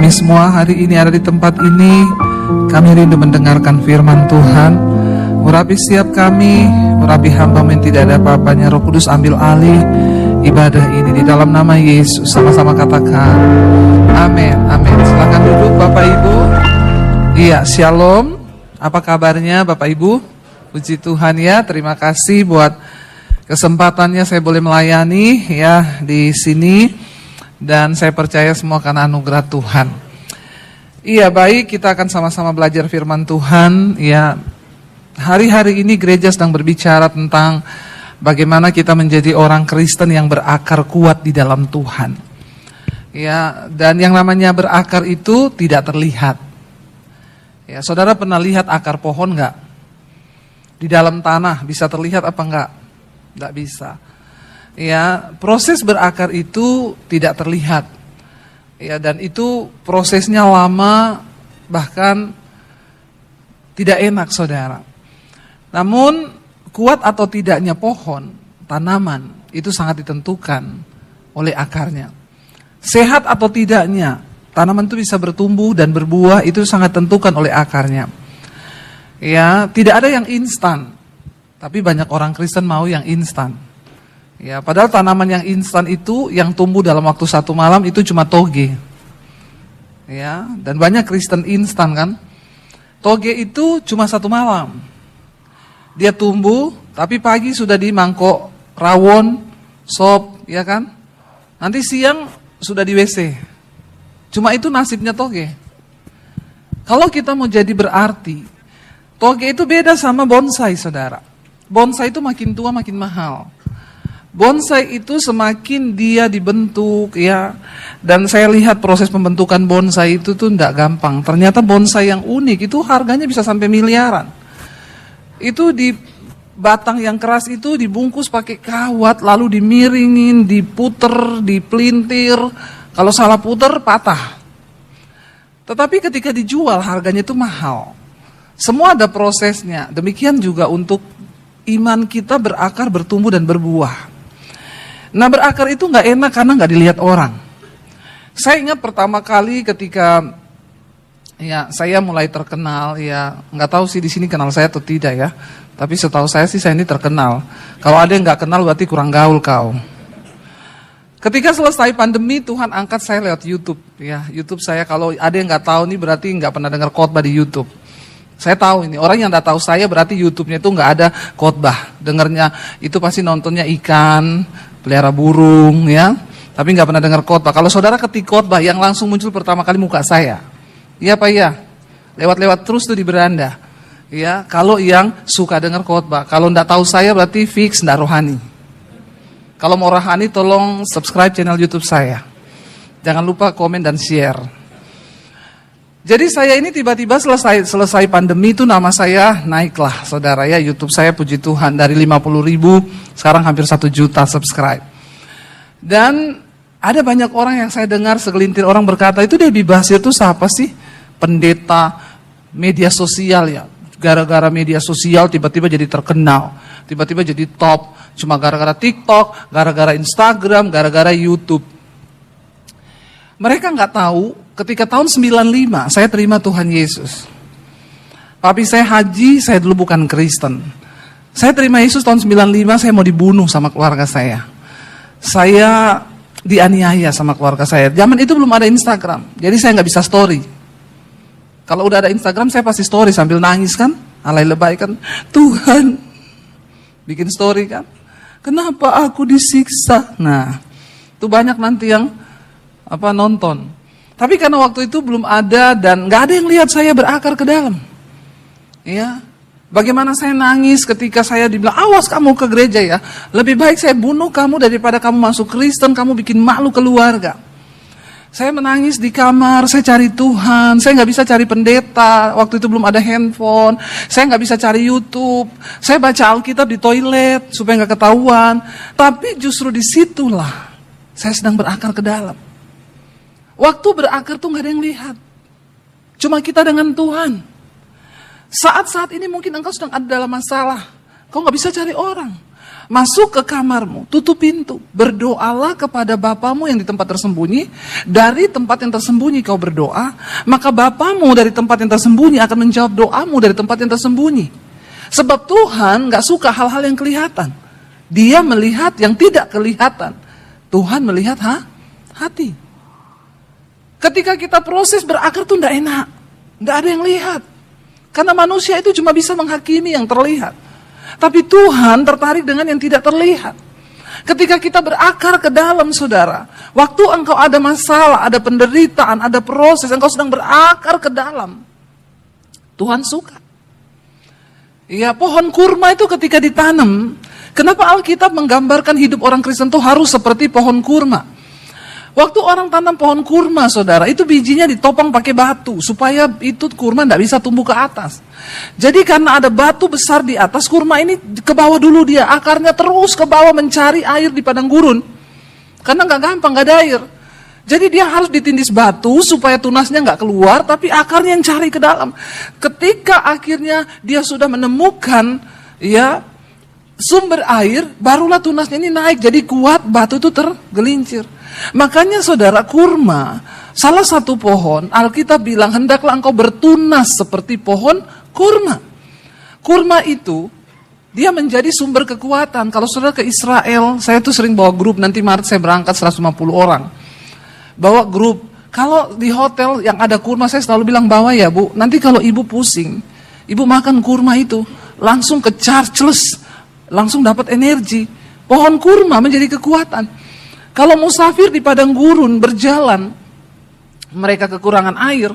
Kami semua hari ini ada di tempat ini. Kami rindu mendengarkan firman Tuhan. Urapi setiap kami, urapi hamba yang tidak ada apa-apanya. Roh Kudus ambil alih ibadah ini di dalam nama Yesus. Sama-sama katakan amin, amin. Silakan duduk Bapak Ibu. Iya, shalom. Apa kabarnya Bapak Ibu? Puji Tuhan ya. Terima kasih buat kesempatannya saya boleh melayani ya di sini. Dan saya percaya semua karena anugerah Tuhan. Iya, baik, kita akan sama-sama belajar firman Tuhan. Ya, hari-hari ini gereja sedang berbicara tentang bagaimana kita menjadi orang Kristen yang berakar kuat di dalam Tuhan. Ya, dan yang namanya berakar itu tidak terlihat. Ya, saudara pernah lihat akar pohon enggak? Di dalam tanah bisa terlihat apa enggak? Enggak bisa. Ya, proses berakar itu tidak terlihat. Ya, dan itu prosesnya lama, bahkan tidak enak, saudara. Namun kuat atau tidaknya pohon, tanaman itu sangat ditentukan oleh akarnya. Sehat atau tidaknya tanaman itu bisa bertumbuh dan berbuah itu sangat ditentukan oleh akarnya. Ya, tidak ada yang instan. Tapi banyak orang Kristen mau yang instan. Ya, padahal tanaman yang instan itu yang tumbuh dalam waktu satu malam itu cuma toge. Ya, dan banyak Kristen instan kan. Toge itu cuma satu malam. Dia tumbuh, tapi pagi sudah di mangkok rawon, sop, ya kan. Nanti siang sudah di WC. Cuma itu nasibnya toge. Kalau kita mau jadi berarti, toge itu beda sama bonsai, saudara. Bonsai itu makin tua makin mahal. Bonsai itu semakin dia dibentuk ya. Dan saya lihat proses pembentukan bonsai itu tuh enggak gampang. Ternyata bonsai yang unik itu harganya bisa sampai miliaran. Itu di batang yang keras itu dibungkus pakai kawat, lalu dimiringin, diputer, dipelintir. Kalau salah puter patah. Tetapi ketika dijual harganya itu mahal. Semua ada prosesnya. Demikian juga untuk iman kita berakar, bertumbuh dan berbuah. Nah, berakar itu nggak enak karena nggak dilihat orang. Saya ingat pertama kali ketika ya saya mulai terkenal, ya nggak tahu sih di sini kenal saya atau tidak ya. Tapi setahu saya sih saya ini terkenal. Kalau ada yang nggak kenal berarti kurang gaul kau. Ketika selesai pandemi Tuhan angkat saya lewat YouTube. Ya, YouTube saya kalau ada yang nggak tahu nih berarti nggak pernah dengar khotbah di YouTube. Saya tahu ini orang yang nggak tahu saya berarti YouTube-nya itu nggak ada khotbah. Dengarnya itu pasti nontonnya ikan, pelihara burung ya, tapi nggak pernah dengar khotbah. Kalau saudara ketik khotbah yang langsung muncul pertama kali muka saya, iya Pak ya, lewat-lewat terus tuh di beranda, ya. Kalau yang suka dengar khotbah, kalau nggak tahu saya berarti fix nggak rohani. Kalau mau rohani tolong subscribe channel YouTube saya, jangan lupa komen dan share. Jadi saya ini tiba-tiba selesai pandemi itu nama saya naiklah saudara ya. YouTube saya puji Tuhan dari 50.000 sekarang hampir 1 juta subscribe. Dan ada banyak orang yang saya dengar segelintir orang berkata itu Debbie Basir itu siapa sih? Pendeta media sosial ya. Gara-gara media sosial tiba-tiba jadi terkenal, tiba-tiba jadi top. Cuma gara-gara TikTok, gara-gara Instagram, gara-gara YouTube. Mereka nggak tahu ketika tahun 95 saya terima Tuhan Yesus. Tapi saya haji, saya dulu bukan Kristen. Saya terima Yesus tahun 95, saya mau dibunuh sama keluarga saya. Saya dianiaya sama keluarga saya. Zaman itu belum ada Instagram, jadi saya nggak bisa story. Kalau udah ada Instagram saya pasti story sambil nangis kan, alay lebay kan. Tuhan, bikin story kan. Kenapa aku disiksa? Nah, itu banyak nanti yang nonton. Tapi karena waktu itu belum ada dan nggak ada yang lihat saya berakar ke dalam. Ya, bagaimana saya nangis ketika saya dibilang awas kamu ke gereja ya. Lebih baik saya bunuh kamu daripada kamu masuk Kristen, kamu bikin malu keluarga. Saya menangis di kamar, saya cari Tuhan, saya nggak bisa cari pendeta. Waktu itu belum ada handphone, saya nggak bisa cari YouTube. Saya baca Alkitab di toilet supaya nggak ketahuan. Tapi justru disitulah saya sedang berakar ke dalam. Waktu berakar tuh gak ada yang lihat. Cuma kita dengan Tuhan. Saat-saat ini mungkin engkau sedang ada dalam masalah. Kau gak bisa cari orang. Masuk ke kamarmu, tutup pintu, berdoalah kepada Bapamu yang di tempat tersembunyi. Dari tempat yang tersembunyi kau berdoa, maka Bapamu dari tempat yang tersembunyi akan menjawab doamu dari tempat yang tersembunyi. Sebab Tuhan gak suka hal-hal yang kelihatan. Dia melihat yang tidak kelihatan. Tuhan melihat hati. Ketika kita proses berakar tuh gak enak. Gak ada yang lihat. Karena manusia itu cuma bisa menghakimi yang terlihat. Tapi Tuhan tertarik dengan yang tidak terlihat. Ketika kita berakar ke dalam, saudara, waktu engkau ada masalah, ada penderitaan, ada proses, engkau sedang berakar ke dalam, Tuhan suka. Ya, pohon kurma itu ketika ditanam, kenapa Alkitab menggambarkan hidup orang Kristen itu harus seperti pohon kurma? Waktu orang tanam pohon kurma, saudara, itu bijinya ditopang pakai batu, supaya itu kurma tidak bisa tumbuh ke atas. Jadi karena ada batu besar di atas, kurma ini ke bawah dulu dia, akarnya terus ke bawah mencari air di padang gurun. Karena nggak gampang, nggak ada air. Jadi dia harus ditindis batu supaya tunasnya nggak keluar, tapi akarnya yang cari ke dalam. Ketika akhirnya dia sudah menemukan sumber air, barulah tunasnya ini naik, jadi kuat, batu itu tergelincir. Makanya saudara, kurma, salah satu pohon, Alkitab bilang hendaklah engkau bertunas seperti pohon kurma. Kurma itu, dia menjadi sumber kekuatan. Kalau saudara ke Israel, saya tuh sering bawa grup, nanti Maret saya berangkat 150 orang. Bawa grup, kalau di hotel yang ada kurma, saya selalu bilang bawa ya Bu, nanti kalau ibu pusing, ibu makan kurma itu, langsung ke chargeless, langsung dapat energi. Pohon kurma menjadi kekuatan. Kalau musafir di padang gurun berjalan, mereka kekurangan air,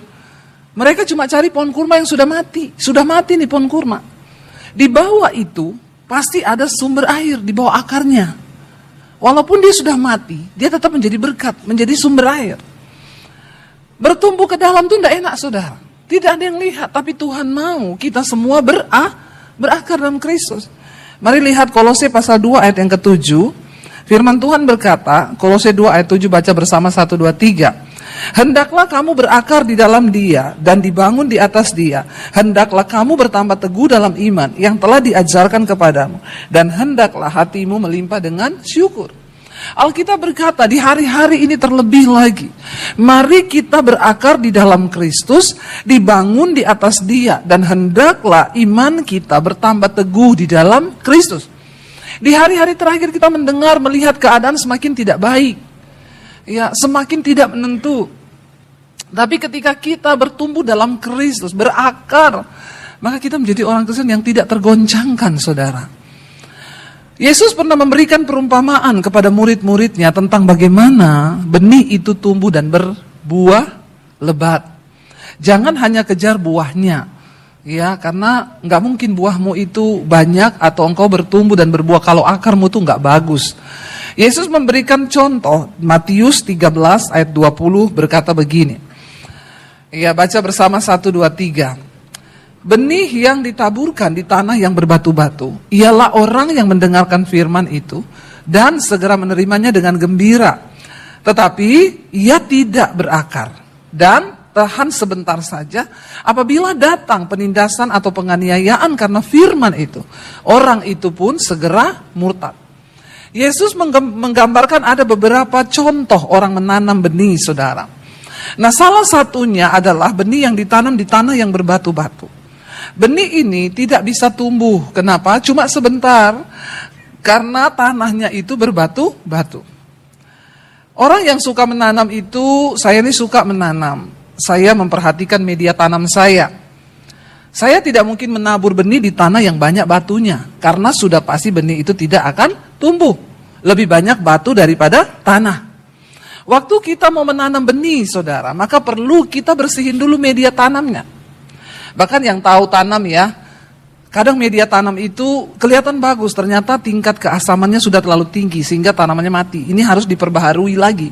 mereka cuma cari pohon kurma yang sudah mati. Sudah mati nih pohon kurma. Di bawah itu pasti ada sumber air di bawah akarnya. Walaupun dia sudah mati, dia tetap menjadi berkat, menjadi sumber air. Bertumbuh ke dalam tuh tidak enak, saudara. Tidak ada yang lihat, tapi Tuhan mau kita semua berakar dalam Kristus. Mari lihat Kolose pasal 2 ayat yang ke-7. Firman Tuhan berkata, Kolose 2 ayat 7, baca bersama 1, 2, 3. Hendaklah kamu berakar di dalam Dia dan dibangun di atas Dia. Hendaklah kamu bertambah teguh dalam iman yang telah diajarkan kepadamu. Dan hendaklah hatimu melimpah dengan syukur. Alkitab berkata di hari-hari ini terlebih lagi, mari kita berakar di dalam Kristus, dibangun di atas Dia, dan hendaklah iman kita bertambah teguh di dalam Kristus. Di hari-hari terakhir kita mendengar, melihat keadaan semakin tidak baik, ya, semakin tidak menentu. Tapi ketika kita bertumbuh dalam Kristus, berakar, maka kita menjadi orang Kristen yang tidak tergoncangkan, saudara. Yesus pernah memberikan perumpamaan kepada murid-muridnya tentang bagaimana benih itu tumbuh dan berbuah lebat. Jangan hanya kejar buahnya. Ya, karena nggak mungkin buahmu itu banyak atau engkau bertumbuh dan berbuah kalau akarmu tuh nggak bagus. Yesus memberikan contoh, Matius 13 ayat 20 berkata begini. Ya, baca bersama 1, 2, 3. Benih yang ditaburkan di tanah yang berbatu-batu, ialah orang yang mendengarkan firman itu dan segera menerimanya dengan gembira. Tetapi ia tidak berakar dan tahan sebentar saja. Apabila datang penindasan atau penganiayaan karena firman itu, orang itu pun segera murtad. Yesus menggambarkan ada beberapa contoh orang menanam benih, saudara. Nah, salah satunya adalah benih yang ditanam di tanah yang berbatu-batu. Benih ini tidak bisa tumbuh. Kenapa? Cuma sebentar. Karena tanahnya itu berbatu-batu. Orang yang suka menanam itu, saya ini suka menanam. Saya memperhatikan media tanam saya. Saya tidak mungkin menabur benih di tanah yang banyak batunya, karena sudah pasti benih itu tidak akan tumbuh. Lebih banyak batu daripada tanah. Waktu kita mau menanam benih, saudara, maka perlu kita bersihin dulu media tanamnya. Bahkan yang tahu tanam ya, kadang media tanam itu kelihatan bagus, ternyata tingkat keasamannya sudah terlalu tinggi sehingga tanamannya mati. Ini harus diperbaharui lagi.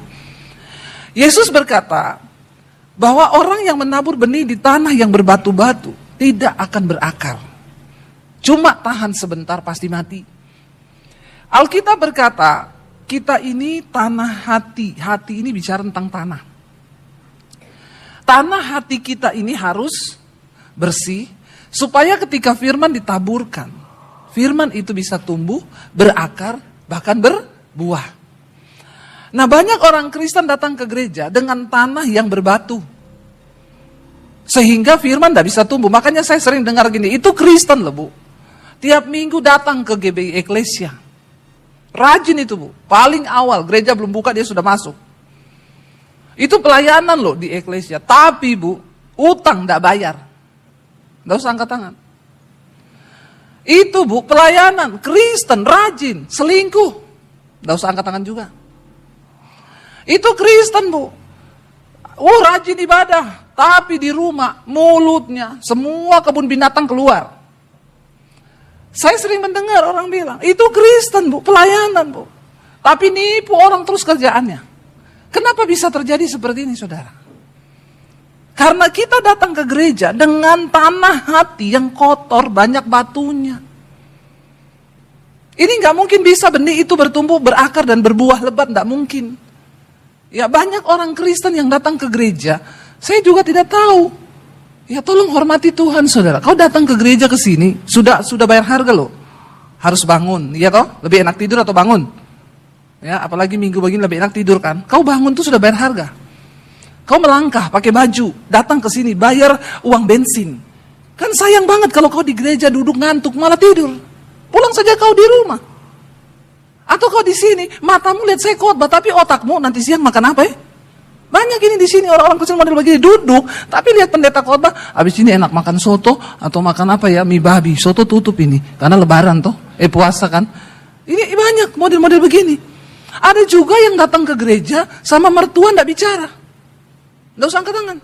Yesus berkata bahwa orang yang menabur benih di tanah yang berbatu-batu tidak akan berakar. Cuma tahan sebentar pasti mati. Alkitab berkata, kita ini tanah hati. Hati ini bicara tentang tanah. Tanah hati kita ini harus bersih, supaya ketika firman ditaburkan, firman itu bisa tumbuh, berakar, bahkan berbuah. Nah, banyak orang Kristen datang ke gereja dengan tanah yang berbatu. Sehingga firman tidak bisa tumbuh. Makanya saya sering dengar gini, itu Kristen loh Bu. Tiap minggu datang ke GBI Eklesia. Rajin itu Bu. Paling awal, gereja belum buka dia sudah masuk. Itu pelayanan loh di Eklesia. Tapi Bu, utang tidak bayar. Tidak usah angkat tangan. Itu Bu, pelayanan, Kristen, rajin, selingkuh. Tidak usah angkat tangan juga. Itu Kristen Bu. Rajin ibadah. Tapi di rumah, mulutnya, semua kebun binatang keluar. Saya sering mendengar orang bilang, itu Kristen Bu, pelayanan Bu. Tapi nipu orang terus kerjaannya. Kenapa bisa terjadi seperti ini saudara? Karena kita datang ke gereja dengan tanah hati yang kotor, banyak batunya. Ini gak mungkin bisa benih itu bertumbuh, berakar dan berbuah lebat, gak mungkin. Ya banyak orang Kristen yang datang ke gereja, saya juga tidak tahu. Ya tolong hormati Tuhan saudara. Kau datang ke gereja ke sini, sudah bayar harga loh. Harus bangun, iya toh? Lebih enak tidur atau bangun? Ya, apalagi minggu begini lebih enak tidur kan? Kau bangun tuh sudah bayar harga. Kau melangkah, pakai baju, datang ke sini, bayar uang bensin. Kan sayang banget kalau kau di gereja duduk ngantuk, malah tidur. Pulang saja kau di rumah. Atau kau di sini, matamu lihat saya khotbah, tapi otakmu nanti siang makan apa ya? Banyak ini di sini orang-orang kecil model begini duduk, tapi lihat pendeta khotbah, habis ini enak makan soto atau makan apa ya, mie babi, soto tutup ini, karena lebaran toh, puasa kan. Ini banyak model-model begini. Ada juga yang datang ke gereja sama mertua nggak bicara. Nggak usah angkat tangan.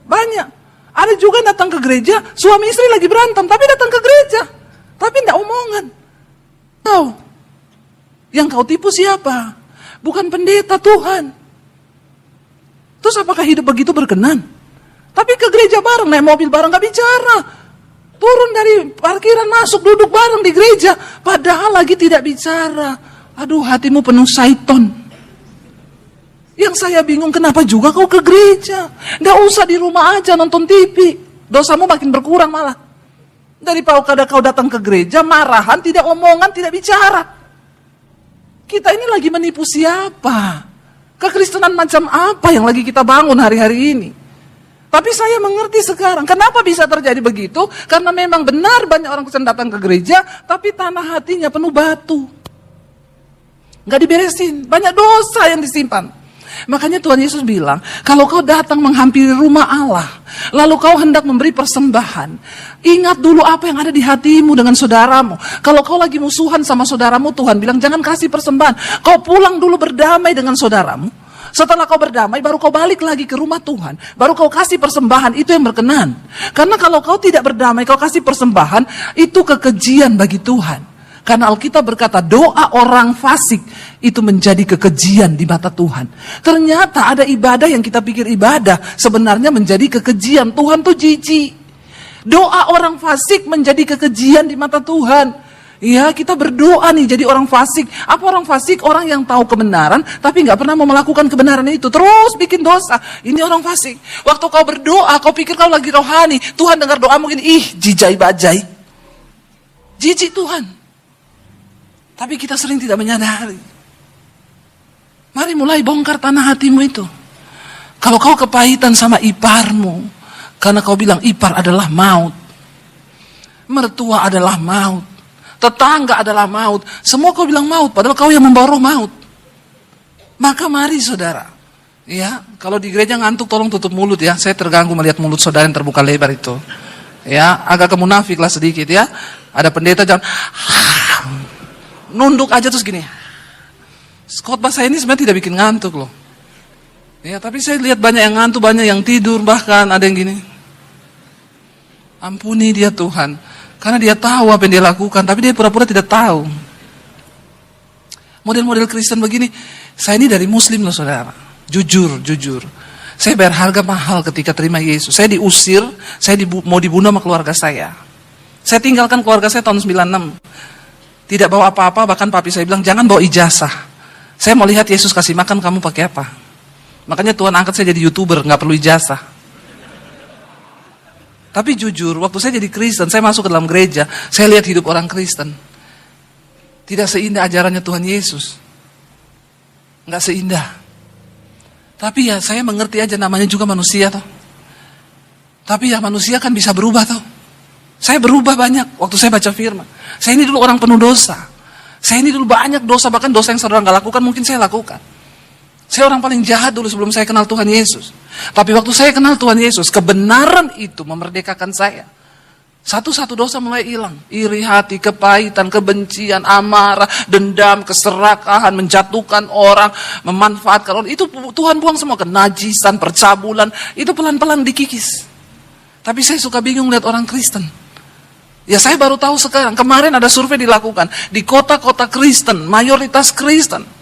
Banyak. Ada juga yang datang ke gereja, suami istri lagi berantem, tapi datang ke gereja. Tapi nggak omongan. Tahu? Yang kau tipu siapa? Bukan pendeta Tuhan. Terus apakah hidup begitu berkenan? Tapi ke gereja bareng, naik mobil bareng, nggak bicara. Turun dari parkiran, masuk, duduk bareng di gereja. Padahal lagi tidak bicara. Aduh, hatimu penuh syaiton. Yang saya bingung, kenapa juga kau ke gereja? Nggak usah di rumah aja nonton TV. Dosamu makin berkurang malah. Daripada kau datang ke gereja, marahan, tidak omongan, tidak bicara. Kita ini lagi menipu siapa? Kekristenan macam apa yang lagi kita bangun hari-hari ini? Tapi saya mengerti sekarang, kenapa bisa terjadi begitu? Karena memang benar banyak orang Kristen datang ke gereja, tapi tanah hatinya penuh batu. Nggak diberesin, banyak dosa yang disimpan. Makanya Tuhan Yesus bilang, kalau kau datang menghampiri rumah Allah, lalu kau hendak memberi persembahan, ingat dulu apa yang ada di hatimu dengan saudaramu. Kalau kau lagi musuhan sama saudaramu, Tuhan bilang jangan kasih persembahan. Kau pulang dulu berdamai dengan saudaramu. Setelah kau berdamai, baru kau balik lagi ke rumah Tuhan. Baru kau kasih persembahan, itu yang berkenan. Karena kalau kau tidak berdamai, kau kasih persembahan, itu kekejian bagi Tuhan. Karena Alkitab berkata, doa orang fasik itu menjadi kekejian di mata Tuhan. Ternyata ada ibadah yang kita pikir ibadah, sebenarnya menjadi kekejian. Tuhan tuh jijik. Doa orang fasik menjadi kekejian di mata Tuhan. Ya, kita berdoa nih jadi orang fasik. Apa orang fasik? Orang yang tahu kebenaran tapi nggak pernah mau melakukan kebenaran itu, terus bikin dosa. Ini orang fasik. Waktu kau berdoa, kau pikir kau lagi rohani, Tuhan dengar doamu gini, jijai bajai. Jijik Tuhan. Tapi kita sering tidak menyadari. Mari mulai bongkar tanah hatimu itu. Kalau kau kepahitan sama iparmu, karena kau bilang ipar adalah maut, mertua adalah maut, tetangga adalah maut, semua kau bilang maut, padahal kau yang membawa roh maut. Maka mari saudara, ya, kalau di gereja ngantuk tolong tutup mulut ya. Saya terganggu melihat mulut saudara yang terbuka lebar itu. Ya, agak kemunafik lah sedikit ya. Ada pendeta jangan nunduk aja terus gini. Khotbah saya ini sebenarnya tidak bikin ngantuk loh. Ya, tapi saya lihat banyak yang ngantuk, banyak yang tidur, bahkan ada yang gini. Ampuni dia Tuhan. Karena dia tahu apa yang dia lakukan, tapi dia pura-pura tidak tahu. Model-model Kristen begini, saya ini dari Muslim loh saudara. Jujur. Saya bayar harga mahal ketika terima Yesus. Saya diusir, saya mau dibunuh sama keluarga saya. Saya tinggalkan keluarga saya tahun 96. Tidak bawa apa-apa, bahkan papi saya bilang, jangan bawa ijazah. Saya mau lihat Yesus kasih makan, kamu pakai apa? Makanya Tuhan angkat saya jadi YouTuber, gak perlu ijazah. Tapi jujur, waktu saya jadi Kristen, saya masuk ke dalam gereja, saya lihat hidup orang Kristen. Tidak seindah ajarannya Tuhan Yesus. Nggak seindah. Tapi ya saya mengerti aja, namanya juga manusia toh. Tapi ya manusia kan bisa berubah toh. Saya berubah banyak waktu saya baca firman. Saya ini dulu orang penuh dosa. Saya ini dulu banyak dosa, bahkan dosa yang saudara nggak lakukan mungkin saya lakukan. Saya orang paling jahat dulu sebelum saya kenal Tuhan Yesus. Tapi waktu saya kenal Tuhan Yesus, kebenaran itu memerdekakan saya. Satu-satu dosa mulai hilang. Iri hati, kepahitan, kebencian, amarah, dendam, keserakahan, menjatuhkan orang, memanfaatkan orang. Itu Tuhan buang semua, kenajisan, percabulan. Itu pelan-pelan dikikis. Tapi saya suka bingung lihat orang Kristen. Ya saya baru tahu sekarang, kemarin ada survei dilakukan. Di kota-kota Kristen, mayoritas Kristen.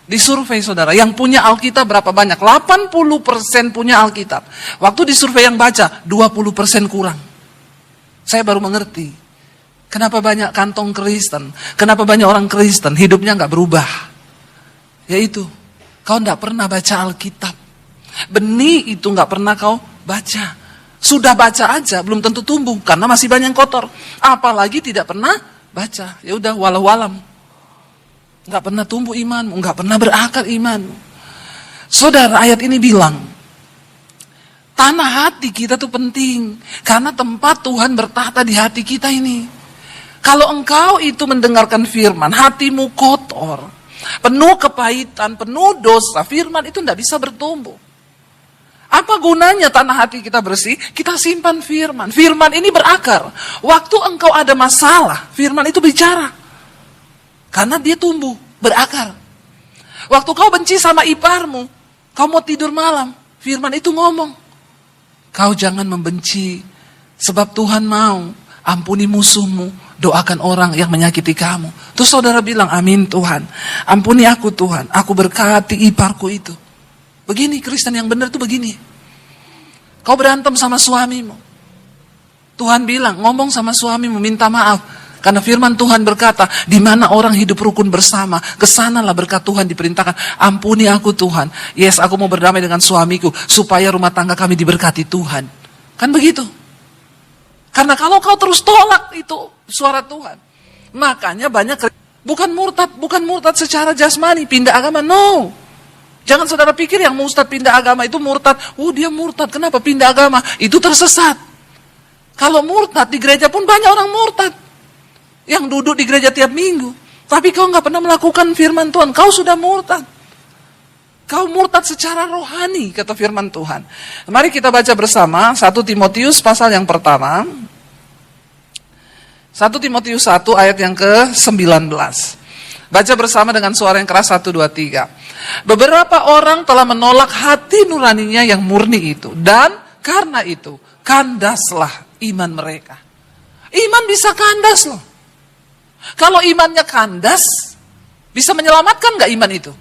Disurvei saudara, yang punya Alkitab berapa banyak? 80% punya Alkitab. Waktu disurvei yang baca, 20% kurang. Saya baru mengerti, kenapa banyak kantong Kristen, kenapa banyak orang Kristen, hidupnya nggak berubah. Yaitu, kau nggak pernah baca Alkitab. Benih itu nggak pernah kau baca. Sudah baca aja, belum tentu tumbuh, karena masih banyak yang kotor. Apalagi tidak pernah baca. Ya udah, walau alam. Nggak pernah tumbuh imanmu, nggak pernah berakar imanmu. Saudara, ayat ini bilang, tanah hati kita tuh penting, karena tempat Tuhan bertahta di hati kita ini. Kalau engkau itu mendengarkan firman, hatimu kotor, penuh kepahitan, penuh dosa, firman itu nggak bisa bertumbuh. Apa gunanya tanah hati kita bersih? Kita simpan firman. Firman ini berakar. Waktu engkau ada masalah, firman itu bicara. Karena dia tumbuh, berakar. Waktu kau benci sama iparmu, kau mau tidur malam, firman itu ngomong. Kau jangan membenci, sebab Tuhan mau ampuni musuhmu, doakan orang yang menyakiti kamu. Terus saudara bilang, amin Tuhan, ampuni aku Tuhan, aku berkati iparku itu. Begini, Kristen yang benar tuh begini. Kau berantem sama suamimu. Tuhan bilang, ngomong sama suamimu, minta maaf. Karena firman Tuhan berkata, di mana orang hidup rukun bersama, kesanalah berkat Tuhan diperintahkan. Ampuni aku Tuhan. Yes, aku mau berdamai dengan suamiku, supaya rumah tangga kami diberkati Tuhan. Kan begitu. Karena kalau kau terus tolak itu suara Tuhan, makanya banyak, bukan murtad secara jasmani, pindah agama, no. Jangan saudara pikir yang murtad pindah agama itu murtad. Oh dia murtad, kenapa pindah agama? Itu tersesat. Kalau murtad di gereja pun banyak orang murtad. Yang duduk di gereja tiap minggu. Tapi kau nggak pernah melakukan firman Tuhan. Kau sudah murtad. Kau murtad secara rohani, kata firman Tuhan. Mari kita baca bersama 1 Timotius pasal yang pertama. 1 Timotius 1 ayat yang ke-19. Baca bersama dengan suara yang keras, 1, 2, 3. Beberapa orang telah menolak hati nuraninya yang murni itu. Dan karena itu, kandaslah iman mereka. Iman bisa kandas loh. Kalau imannya kandas, bisa menyelamatkan nggak iman itu?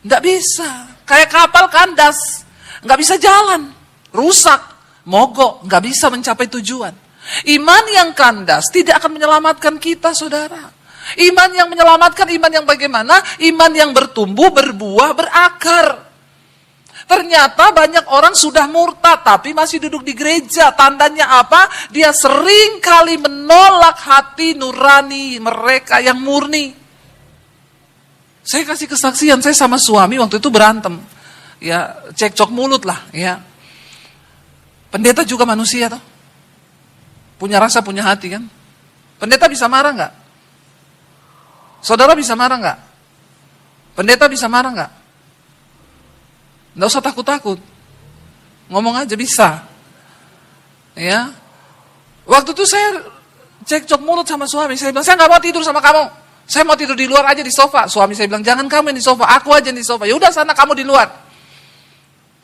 Nggak bisa. Kayak kapal kandas, nggak bisa jalan, rusak, mogok, nggak bisa mencapai tujuan. Iman yang kandas tidak akan menyelamatkan kita, saudara. Iman yang menyelamatkan, iman yang bagaimana? Iman yang bertumbuh, berbuah, berakar. Ternyata banyak orang sudah murtad tapi masih duduk di gereja. Tandanya apa? Dia sering kali menolak hati nurani mereka yang murni. Saya kasih kesaksian, saya sama suami waktu itu berantem. Ya, cekcok mulut lah, ya. Pendeta juga manusia toh. Punya rasa, punya hati kan. Pendeta bisa marah nggak? Saudara bisa marah nggak? Pendeta bisa marah nggak? Nggak usah takut-takut. Ngomong aja bisa. Ya. Waktu itu saya cekcok mulut sama suami. Saya bilang, saya nggak mau tidur sama kamu. Saya mau tidur di luar aja di sofa. Suami saya bilang, jangan kamu yang di sofa, aku aja yang di sofa. Ya udah sana kamu di luar.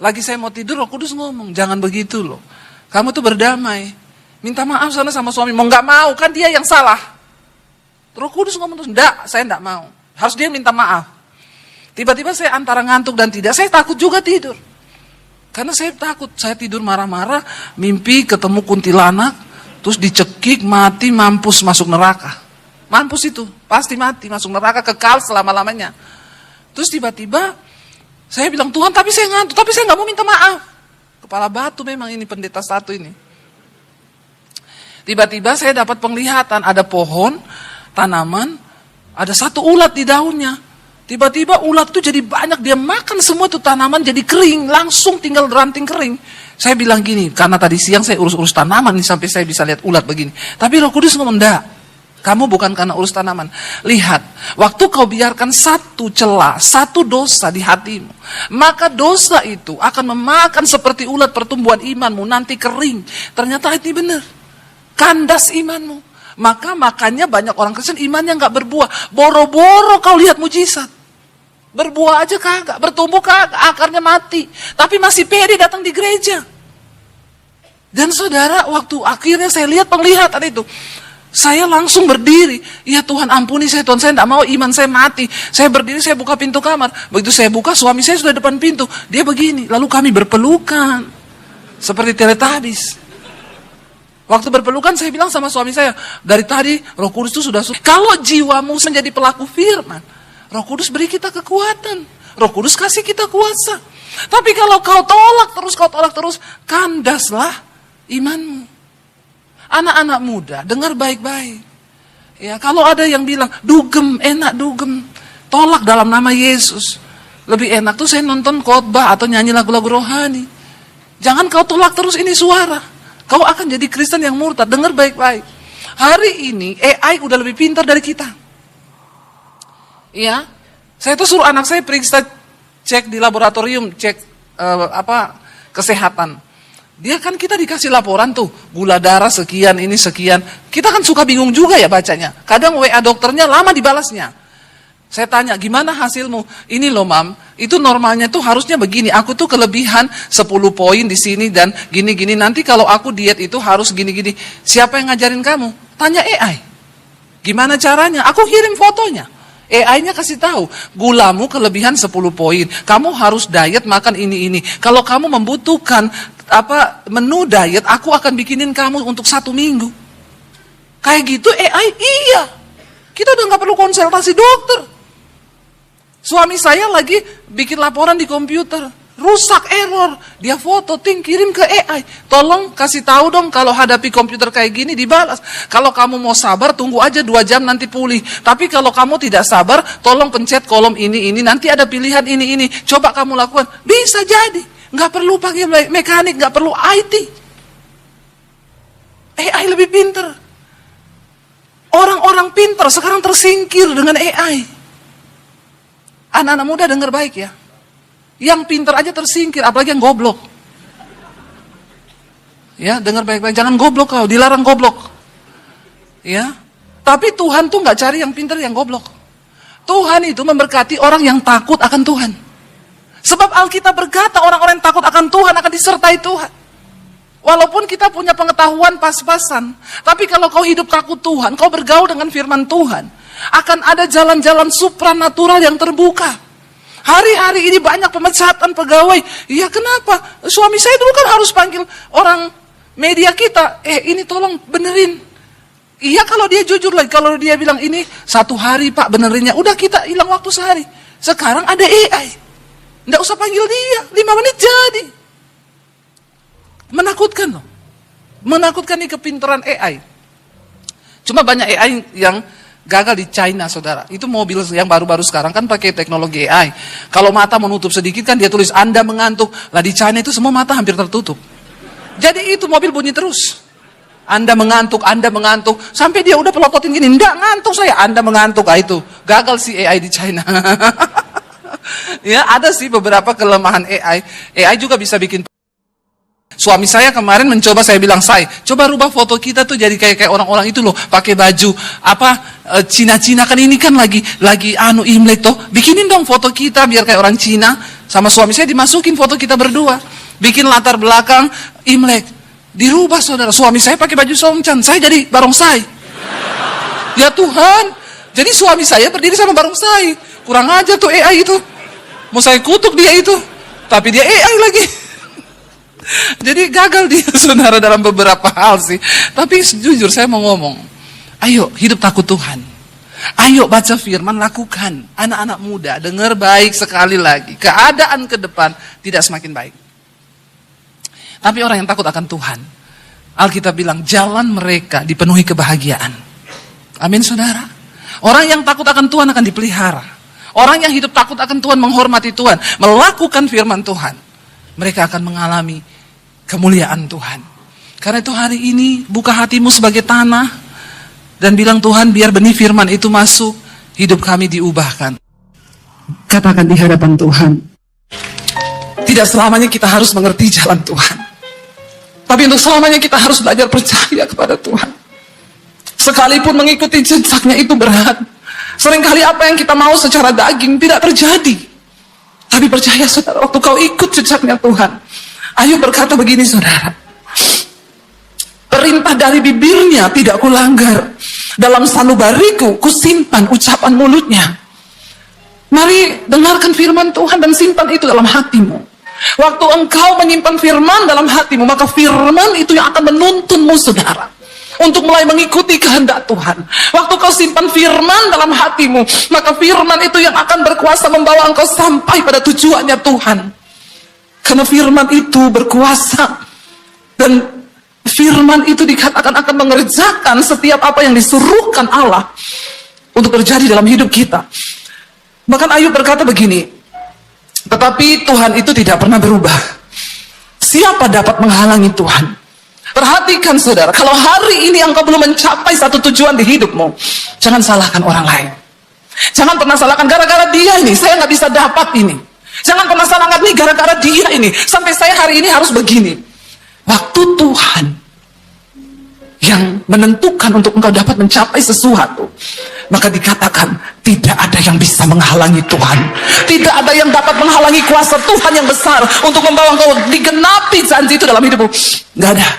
Lagi saya mau tidur, Roh Kudus ngomong, jangan begitu loh. Kamu tuh berdamai. Minta maaf sana sama suami. Mau nggak mau, kan dia yang salah. Roh Kudus ngomong terus, enggak, saya enggak mau. Harus dia minta maaf. Tiba-tiba saya antara ngantuk dan tidak, saya takut juga tidur. Karena saya takut, saya tidur marah-marah, mimpi ketemu kuntilanak, terus dicekik, mati, mampus masuk neraka. Mampus itu, pasti mati, masuk neraka, kekal selama-lamanya. Terus tiba-tiba, saya bilang, Tuhan tapi saya ngantuk, tapi saya nggak mau minta maaf. Kepala batu memang ini pendeta satu ini. Tiba-tiba saya dapat penglihatan, ada pohon, tanaman, ada satu ulat di daunnya. Tiba-tiba ulat itu jadi banyak, dia makan semua tuh tanaman jadi kering, langsung tinggal ranting kering. Saya bilang gini, karena tadi siang saya urus-urus tanaman nih sampai saya bisa lihat ulat begini. Tapi Roh Kudus ngomong, enggak, kamu bukan karena urus tanaman. Lihat, waktu kau biarkan satu celah, satu dosa di hatimu, maka dosa itu akan memakan seperti ulat pertumbuhan imanmu, nanti kering. Ternyata ini benar, kandas imanmu. Maka makanya banyak orang Kristen imannya nggak berbuah. Boro-boro kau lihat mujizat. Berbuah aja kagak, bertumbuh kagak, akarnya mati. Tapi masih pede datang di gereja. Dan saudara, waktu akhirnya saya lihat penglihatan itu, saya langsung berdiri. Ya Tuhan ampuni saya, Tuhan, saya tidak mau iman saya mati. Saya berdiri, saya buka pintu kamar. Begitu saya buka, suami saya sudah depan pintu. Dia begini, lalu kami berpelukan. Seperti Teletubbies. Waktu berpelukan saya bilang sama suami saya, dari tadi Roh Kudus itu sudah. Kalau jiwamu menjadi pelaku firman, Roh Kudus beri kita kekuatan. Roh Kudus kasih kita kuasa. Tapi kalau kau tolak terus, kandaslah imanmu. Anak-anak muda, dengar baik-baik. Ya, kalau ada yang bilang, dugem, enak dugem, tolak dalam nama Yesus. Lebih enak tuh saya nonton khotbah atau nyanyi lagu-lagu rohani. Jangan kau tolak terus ini suara. Kau akan jadi Kristen yang murtad. Dengar baik-baik. Hari ini AI udah lebih pintar dari kita. Ya, saya tuh suruh anak saya periksa, cek di laboratorium, cek kesehatan. Dia kan kita dikasih laporan tuh, gula darah sekian, ini sekian. Kita kan suka bingung juga ya bacanya. Kadang WA dokternya lama dibalasnya. Saya tanya, gimana hasilmu? Ini loh mam, itu normalnya tuh harusnya begini. Aku tuh kelebihan 10 poin di sini dan gini-gini. Nanti kalau aku diet itu harus gini-gini. Siapa yang ngajarin kamu? Tanya AI. Gimana caranya? Aku kirim fotonya. AI-nya kasih tahu, gulamu kelebihan 10 poin. Kamu harus diet makan ini. Kalau kamu membutuhkan menu diet, aku akan bikinin kamu untuk 1 minggu. Kayak gitu AI, iya. Kita udah gak perlu konsultasi dokter. Suami saya lagi bikin laporan di komputer, rusak, error. Dia foto, kirim ke AI. Tolong kasih tahu dong kalau hadapi komputer kayak gini dibalas. Kalau kamu mau sabar, tunggu aja 2 jam nanti pulih. Tapi kalau kamu tidak sabar, tolong pencet kolom ini, nanti ada pilihan ini. Coba kamu lakukan. Bisa jadi. Nggak perlu pakai mekanik, nggak perlu IT. AI lebih pintar. Orang-orang pintar sekarang tersingkir dengan AI. Anak-anak muda dengar baik ya. Yang pintar aja tersingkir, apalagi yang goblok. Ya, dengar baik-baik, jangan goblok kau, dilarang goblok. Ya. Tapi Tuhan tuh nggak cari yang pintar, yang goblok. Tuhan itu memberkati orang yang takut akan Tuhan. Sebab Alkitab berkata orang-orang yang takut akan Tuhan akan disertai Tuhan. Walaupun kita punya pengetahuan pas-pasan, tapi kalau kau hidup takut Tuhan, kau bergaul dengan firman Tuhan, akan ada jalan-jalan supranatural yang terbuka. Hari-hari ini banyak pemecatan pegawai. Iya, kenapa? Suami saya dulu kan harus panggil orang media kita. Ini tolong benerin. Iya, kalau dia jujur lagi. Kalau dia bilang ini 1 hari Pak benerinnya. Udah, kita hilang waktu sehari. Sekarang ada AI. Nggak usah panggil dia. 5 menit jadi. Menakutkan loh. Menakutkan nih kepintaran AI. Cuma banyak AI yang gagal di China, saudara. Itu mobil yang baru-baru sekarang kan pakai teknologi AI. Kalau mata menutup sedikit kan dia tulis Anda mengantuk. Lah di China itu semua mata hampir tertutup. Jadi itu mobil bunyi terus. Anda mengantuk. Sampai dia udah pelototin gini. Enggak ngantuk saya, Anda mengantuk. Itu gagal si AI di China. Ya, ada sih beberapa kelemahan AI. AI juga bisa bikin. Suami saya kemarin mencoba, saya bilang, coba rubah foto kita tuh jadi kayak orang-orang itu loh, pakai baju Cina-Cina kan ini kan lagi Imlek toh. Bikinin dong foto kita biar kayak orang Cina. Sama suami saya dimasukin foto kita berdua. Bikin latar belakang Imlek. Dirubah, saudara. Suami saya pakai baju Songchan, saya jadi barongsai. Ya Tuhan. Jadi suami saya berdiri sama barongsai. Kurang aja tuh AI itu. Mau saya kutuk dia itu. Tapi dia AI lagi. Jadi gagal dia, saudara, dalam beberapa hal sih. Tapi jujur saya mau ngomong, ayo hidup takut Tuhan. Ayo baca firman, lakukan. Anak-anak muda, dengar baik sekali lagi. Keadaan ke depan tidak semakin baik. Tapi orang yang takut akan Tuhan, Alkitab bilang jalan mereka dipenuhi kebahagiaan. Amin saudara. Orang yang takut akan Tuhan akan dipelihara. Orang yang hidup takut akan Tuhan, menghormati Tuhan, melakukan firman Tuhan, mereka akan mengalami kemuliaan Tuhan. Karena itu hari ini buka hatimu sebagai tanah dan bilang, Tuhan biar benih firman itu masuk, hidup kami diubahkan. Katakan di hadapan Tuhan, tidak selamanya kita harus mengerti jalan Tuhan, tapi untuk selamanya kita harus belajar percaya kepada Tuhan. Sekalipun mengikuti jejaknya itu berat. Seringkali apa yang kita mau secara daging tidak terjadi. Tapi percaya saudara, waktu kau ikut jejaknya Tuhan. Ayub berkata begini saudara, perintah dari bibirnya tidak kulanggar, dalam sanubariku kusimpan ucapan mulutnya. Mari dengarkan firman Tuhan dan simpan itu dalam hatimu. Waktu engkau menyimpan firman dalam hatimu, maka firman itu yang akan menuntunmu saudara, untuk mulai mengikuti kehendak Tuhan. Waktu kau simpan firman dalam hatimu, maka firman itu yang akan berkuasa membawa engkau sampai pada tujuannya Tuhan. Karena firman itu berkuasa, dan firman itu dikatakan akan mengerjakan setiap apa yang disuruhkan Allah untuk terjadi dalam hidup kita. Bahkan Ayub berkata begini, tetapi Tuhan itu tidak pernah berubah. Siapa dapat menghalangi Tuhan? Perhatikan saudara, kalau hari ini engkau belum mencapai satu tujuan di hidupmu, jangan salahkan orang lain. Jangan pernah salahkan, gara-gara dia ini saya nggak bisa dapat ini. Jangan pernah salahkan nih, gara-gara dia ini sampai saya hari ini harus begini. Waktu Tuhan yang menentukan untuk engkau dapat mencapai sesuatu, maka dikatakan tidak ada yang bisa menghalangi Tuhan. Tidak ada yang dapat menghalangi kuasa Tuhan yang besar untuk membawa engkau digenapi janji itu dalam hidupmu. Nggak ada.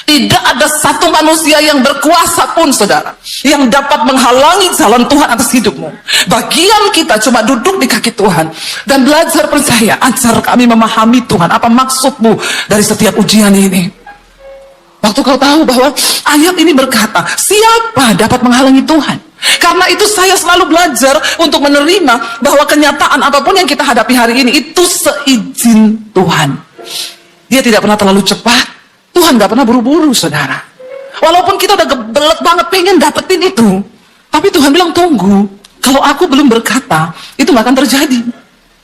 Tidak ada satu manusia yang berkuasa pun saudara yang dapat menghalangi jalan Tuhan atas hidupmu. Bagian kita cuma duduk di kaki Tuhan dan belajar percaya. Ajar kami memahami Tuhan, apa maksudmu dari setiap ujian ini. Waktu kau tahu bahwa ayat ini berkata, siapa dapat menghalangi Tuhan? Karena itu saya selalu belajar untuk menerima bahwa kenyataan apapun yang kita hadapi hari ini itu seizin Tuhan. Dia tidak pernah terlalu cepat. Tuhan gak pernah buru-buru saudara. Walaupun kita udah gebelet banget pengen dapetin itu, tapi Tuhan bilang tunggu. Kalau aku belum berkata, itu gak akan terjadi.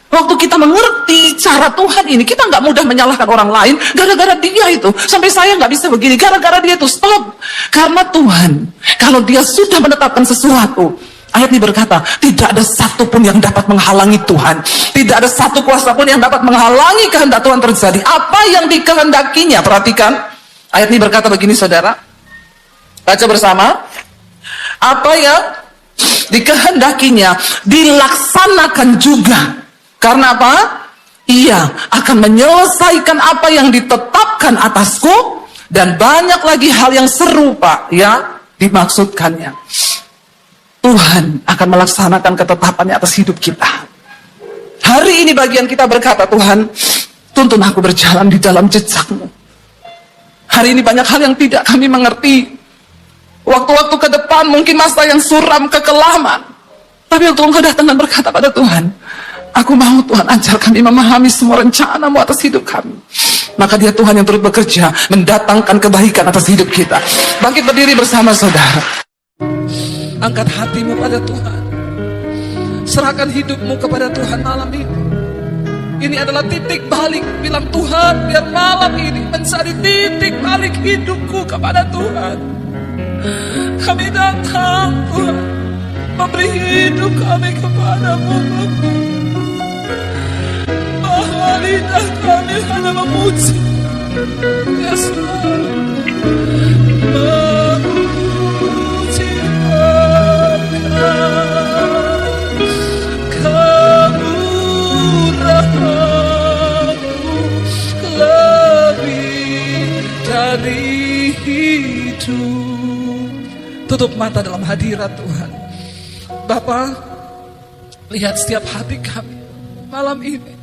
Waktu kita mengerti cara Tuhan ini, kita gak mudah menyalahkan orang lain gara-gara dia itu. Sampai saya gak bisa begini, gara-gara dia itu. Stop. Karena Tuhan, kalau dia sudah menetapkan sesuatu, ayat ini berkata, tidak ada satu pun yang dapat menghalangi Tuhan. Tidak ada satu kuasa pun yang dapat menghalangi kehendak Tuhan terjadi. Apa yang dikehendakinya, perhatikan. Ayat ini berkata begini saudara. Baca bersama. Apa yang dikehendakinya dilaksanakan juga. Karena apa? Ia akan menyelesaikan apa yang ditetapkan atasku. Dan banyak lagi hal yang serupa ya dimaksudkannya. Tuhan akan melaksanakan ketetapannya atas hidup kita. Hari ini bagian kita berkata, Tuhan, tuntun aku berjalan di dalam jejak-Mu. Hari ini banyak hal yang tidak kami mengerti. Waktu-waktu ke depan mungkin masa yang suram, kekelaman. Tapi waktu Engkau datang dan berkata pada Tuhan, aku mau Tuhan ajar kami memahami semua rencana-Mu atas hidup kami. Maka dia Tuhan yang turut bekerja, mendatangkan kebaikan atas hidup kita. Bangkit berdiri bersama saudara. Angkat hatimu pada Tuhan. Serahkan hidupmu kepada Tuhan malam ini. Ini adalah titik balik. Bilang Tuhan, biar malam ini menjadi titik balik hidupku kepada Tuhan. Kami datang Tuhan, memberi hidup kami kepadamu Bapa. Bahwa lidah kami hanya memuji Yesus. Tutup mata dalam hadirat Tuhan. Bapa, lihat setiap hati kami malam ini.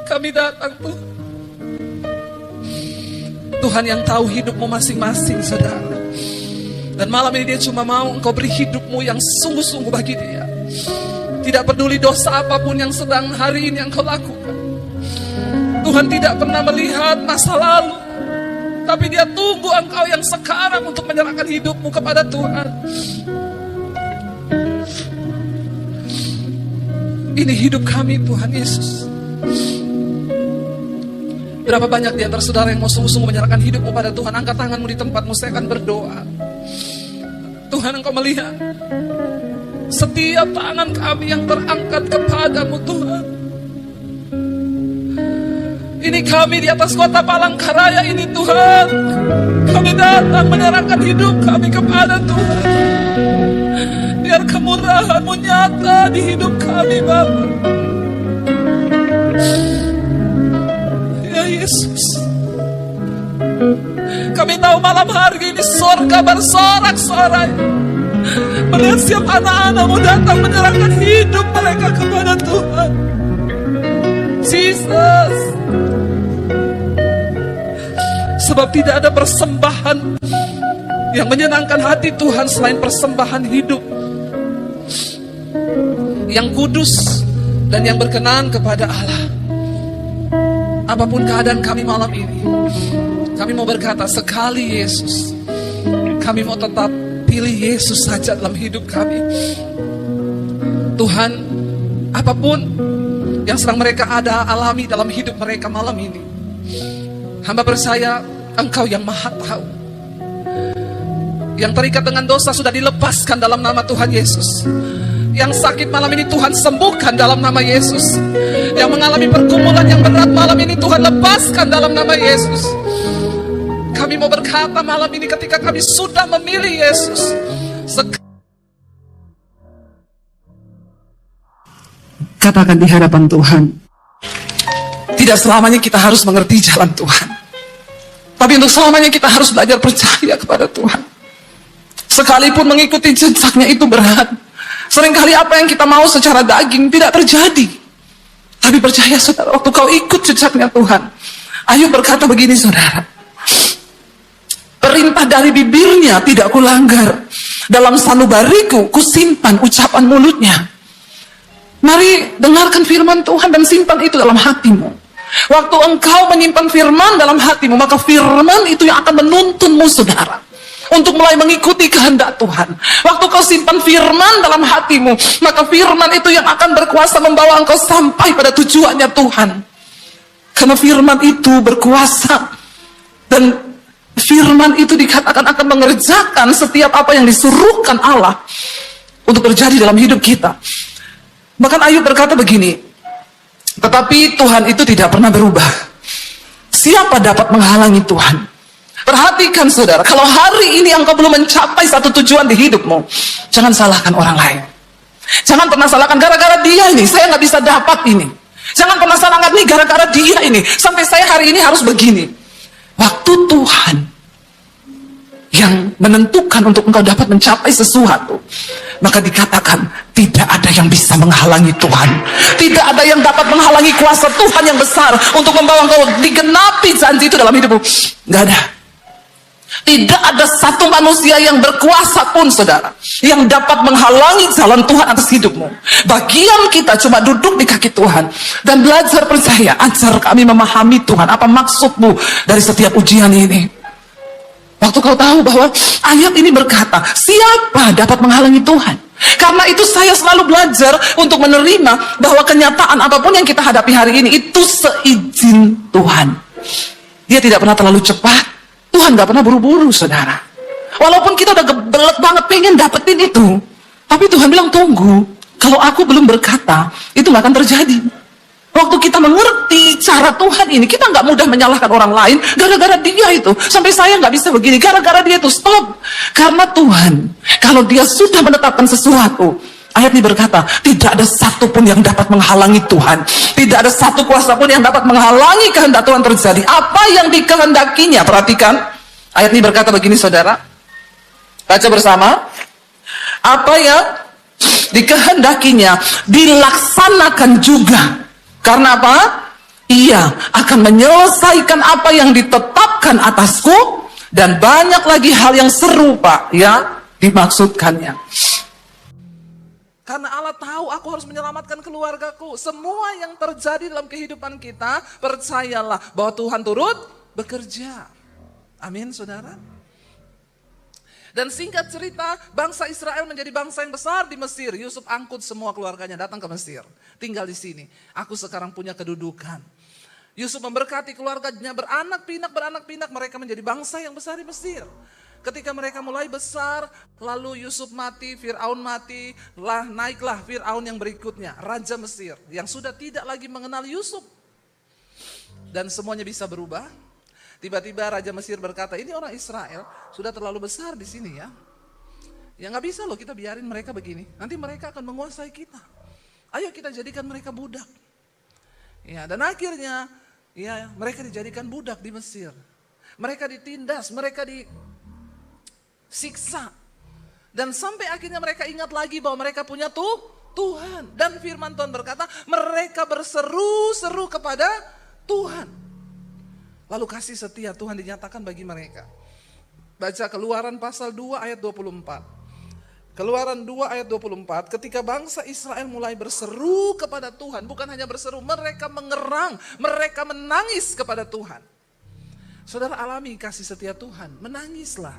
Kami datang Tuhan. Tuhan yang tahu hidupmu masing-masing saudara. Dan malam ini dia cuma mau Engkau beri hidupmu yang sungguh-sungguh bagi dia. Tidak peduli dosa apapun yang sedang hari ini Engkau lakukan. Tuhan tidak pernah melihat masa lalu. Tapi dia tunggu engkau yang sekarang untuk menyerahkan hidupmu kepada Tuhan. Ini hidup kami Tuhan Yesus. Berapa banyak di antara saudara yang mau sungguh-sungguh menyerahkan hidupmu pada Tuhan? Angkat tanganmu di tempatmu, saya akan berdoa. Tuhan, engkau melihat setiap tangan kami yang terangkat kepadamu Tuhan. Ini kami di atas kota Palangkaraya ini Tuhan. Kami datang menyerahkan hidup kami kepada Tuhan. Biar kemurahan-Mu nyata di hidup kami Bapa. Ya Yesus, kami tahu malam hari ini surga bersorak-sorai melihat setiap anak-anak-Mu datang menyerahkan hidup mereka kepada Tuhan. Jesus, sebab tidak ada persembahan yang menyenangkan hati Tuhan selain persembahan hidup yang kudus dan yang berkenan kepada Allah. Apapun keadaan kami malam ini, kami mau berkata sekali Yesus, kami mau tetap pilih Yesus saja dalam hidup kami. Tuhan, apapun yang sedang mereka alami dalam hidup mereka malam ini, hamba percaya Engkau yang maha tahu. Yang terikat dengan dosa sudah dilepaskan dalam nama Tuhan Yesus. Yang sakit malam ini Tuhan sembuhkan dalam nama Yesus. Yang mengalami pergumulan yang berat malam ini Tuhan lepaskan dalam nama Yesus. Kami mau berkata malam ini ketika kami sudah memilih Yesus, Katakan di hadapan Tuhan, tidak selamanya kita harus mengerti jalan Tuhan, tapi untuk selamanya kita harus belajar percaya kepada Tuhan. Sekalipun mengikuti jejaknya itu berat. Seringkali apa yang kita mau secara daging tidak terjadi. Tapi percaya saudara, waktu kau ikut jejaknya Tuhan. Ayub berkata begini saudara, perintah dari bibirnya tidak kulanggar, dalam sanubariku kusimpan ucapan mulutnya. Mari dengarkan firman Tuhan dan simpan itu dalam hatimu. Waktu engkau menyimpan firman dalam hatimu, maka firman itu yang akan menuntunmu saudara untuk mulai mengikuti kehendak Tuhan. Waktu kau simpan firman dalam hatimu, maka firman itu yang akan berkuasa membawa engkau sampai pada tujuannya Tuhan. Karena firman itu berkuasa, dan firman itu dikatakan akan mengerjakan setiap apa yang disuruhkan Allah untuk terjadi dalam hidup kita. Bahkan Ayub berkata begini, tetapi Tuhan itu tidak pernah berubah. Siapa dapat menghalangi Tuhan? Perhatikan saudara, kalau hari ini engkau belum mencapai satu tujuan di hidupmu, jangan salahkan orang lain. Jangan pernah salahkan gara-gara dia ini, saya nggak bisa dapat ini. Jangan pernah salahkan nih gara-gara dia ini, sampai saya hari ini harus begini. Waktu Tuhan yang menentukan untuk engkau dapat mencapai sesuatu, maka dikatakan tidak ada yang bisa menghalangi Tuhan. Tidak ada yang dapat menghalangi kuasa Tuhan yang besar untuk membawa engkau digenapi janji itu dalam hidupmu. Nggak ada. Tidak ada satu manusia yang berkuasa pun saudara yang dapat menghalangi jalan Tuhan atas hidupmu. Bagian kita cuma duduk di kaki Tuhan dan belajar percaya. Ajar kami memahami Tuhan, apa maksudmu dari setiap ujian ini. Waktu kau tahu bahwa ayat ini berkata, siapa dapat menghalangi Tuhan? Karena itu saya selalu belajar untuk menerima bahwa kenyataan apapun yang kita hadapi hari ini itu seizin Tuhan. Dia tidak pernah terlalu cepat. Tuhan gak pernah buru-buru saudara. Walaupun kita udah gebelet banget pengen dapetin itu, tapi Tuhan bilang tunggu. Kalau aku belum berkata, itu gak akan terjadi. Waktu kita mengerti cara Tuhan ini, kita gak mudah menyalahkan orang lain gara-gara dia itu. Sampai saya gak bisa begini, gara-gara dia itu. Stop. Karena Tuhan, kalau dia sudah menetapkan sesuatu, ayat ini berkata, tidak ada satu pun yang dapat menghalangi Tuhan. Tidak ada satu kuasa pun yang dapat menghalangi kehendak Tuhan terjadi. Apa yang dikehendakinya, perhatikan. Ayat ini berkata begini saudara. Baca bersama. Apa yang dikehendakinya dilaksanakan juga. Karena apa? Ia akan menyelesaikan apa yang ditetapkan atasku. Dan banyak lagi hal yang serupa ya dimaksudkannya. Karena Allah tahu aku harus menyelamatkan keluargaku. Semua yang terjadi dalam kehidupan kita, percayalah bahwa Tuhan turut bekerja. Amin, saudara. Dan singkat cerita, bangsa Israel menjadi bangsa yang besar di Mesir. Yusuf angkut semua keluarganya datang ke Mesir. Tinggal di sini. Aku sekarang punya kedudukan. Yusuf memberkati keluarganya beranak pinak. Mereka menjadi bangsa yang besar di Mesir. Ketika mereka mulai besar, lalu Yusuf mati, Fir'aun mati. Naiklah Fir'aun yang berikutnya, Raja Mesir. Yang sudah tidak lagi mengenal Yusuf. Dan semuanya bisa berubah. Tiba-tiba Raja Mesir berkata, ini orang Israel sudah terlalu besar di sini ya. Ya nggak bisa loh kita biarin mereka begini. Nanti mereka akan menguasai kita. Ayo kita jadikan mereka budak. Ya, dan akhirnya ya mereka dijadikan budak di Mesir. Mereka ditindas, mereka disiksa. Dan sampai akhirnya mereka ingat lagi bahwa mereka punya Tuhan. Dan firman Tuhan berkata, mereka berseru-seru kepada Tuhan. Lalu kasih setia Tuhan dinyatakan bagi mereka. Baca Keluaran pasal 2 ayat 24. Keluaran 2 ayat 24, ketika bangsa Israel mulai berseru kepada Tuhan, bukan hanya berseru, mereka mengerang, mereka menangis kepada Tuhan. Saudara alami kasih setia Tuhan, menangislah.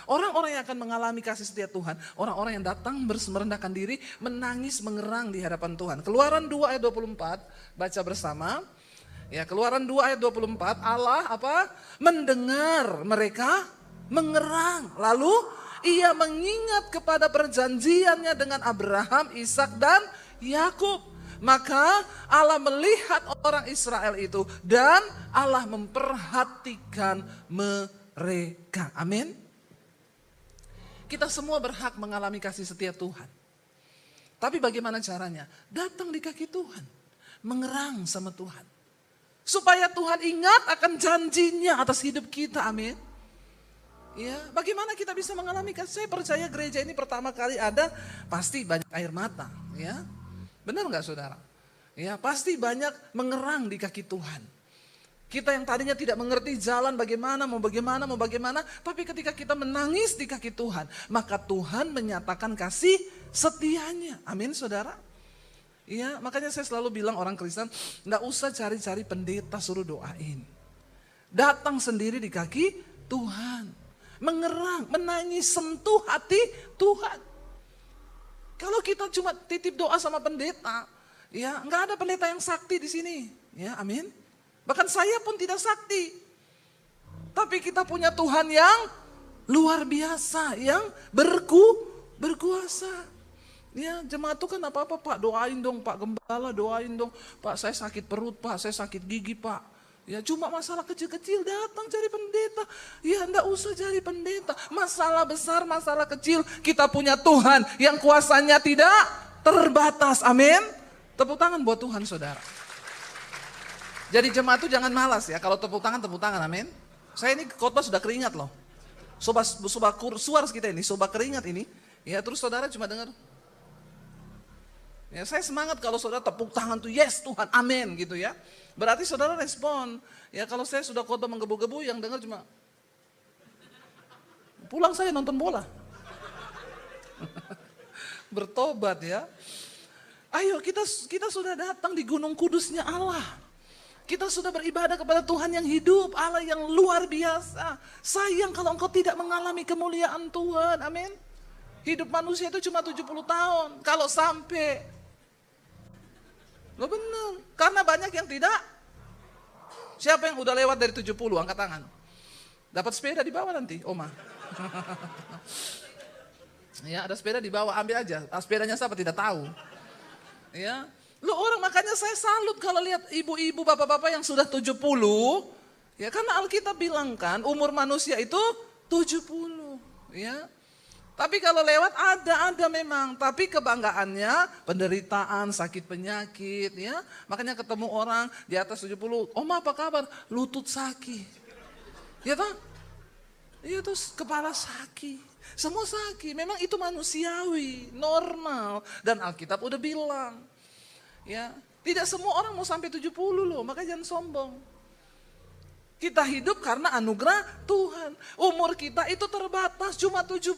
Orang-orang yang akan mengalami kasih setia Tuhan, orang-orang yang datang merendahkan diri, menangis, mengerang di hadapan Tuhan. Keluaran 2 ayat 24, baca bersama. Ya, Keluaran 2 ayat 24, Allah mendengar mereka mengerang. Lalu ia mengingat kepada perjanjiannya dengan Abraham, Ishak dan Yakub. Maka Allah melihat orang Israel itu dan Allah memperhatikan mereka. Amin. Kita semua berhak mengalami kasih setia Tuhan. Tapi bagaimana caranya? Datang di kaki Tuhan, mengerang sama Tuhan. Supaya Tuhan ingat akan janjinya atas hidup kita, amin. Ya, bagaimana kita bisa mengalami kasih? Saya percaya gereja ini pertama kali ada, pasti banyak air mata, ya. Benar nggak saudara? Ya, pasti banyak mengerang di kaki Tuhan. Kita yang tadinya tidak mengerti jalan bagaimana, tapi ketika kita menangis di kaki Tuhan, maka Tuhan menyatakan kasih setianya, amin saudara. Iya, makanya saya selalu bilang orang Kristen, enggak usah cari-cari pendeta suruh doain. Datang sendiri di kaki Tuhan. Mengerang, menangis, sentuh hati Tuhan. Kalau kita cuma titip doa sama pendeta, ya enggak ada pendeta yang sakti di sini. Ya, amin. Bahkan saya pun tidak sakti. Tapi kita punya Tuhan yang luar biasa, yang berkuasa. Ya, jemaat itu kan apa-apa Pak, doain dong Pak Gembala, doain dong Pak, saya sakit perut Pak, saya sakit gigi Pak. Ya cuma masalah kecil-kecil datang cari pendeta. Ya enggak usah cari pendeta. Masalah besar, masalah kecil, kita punya Tuhan yang kuasanya tidak terbatas. Amin. Tepuk tangan buat Tuhan saudara. Jadi jemaat itu jangan malas ya, kalau tepuk tangan, amin. Saya ini khotbah sudah keringat loh. Sobat suara kita ini, sobat keringat ini. Ya terus saudara cuma dengar. Ya, saya semangat kalau saudara tepuk tangan tuh, yes Tuhan, amin gitu ya. Berarti saudara respon. Ya kalau saya sudah khotbah menggebu-gebu, yang dengar cuma pulang saya nonton bola. Bertobat ya. Ayo kita sudah datang di gunung kudusnya Allah. Kita sudah beribadah kepada Tuhan yang hidup, Allah yang luar biasa. Sayang kalau engkau tidak mengalami kemuliaan Tuhan, amin. Hidup manusia itu cuma 70 tahun, kalau sampai. Loh benar, karena banyak yang tidak. Siapa yang udah lewat dari 70, angkat tangan. Dapat sepeda di bawah nanti, Oma. Ya, ada sepeda di bawah, ambil aja. Sepedanya siapa tidak tahu. Ya, lu orang, makanya saya salut kalau lihat ibu-ibu, bapak-bapak yang sudah 70. Ya, karena Alkitab bilang kan, umur manusia itu 70. Ya. Tapi kalau lewat ada memang, tapi kebanggaannya penderitaan, sakit penyakit ya. Makanya ketemu orang di atas 70, Oma apa kabar? Lutut sakit. Ya toh? Iya terus kepala sakit. Semua sakit, memang itu manusiawi, normal. Dan Alkitab udah bilang. Ya, tidak semua orang mau sampai 70 loh, makanya jangan sombong. Kita hidup karena anugerah Tuhan. Umur kita itu terbatas cuma 70.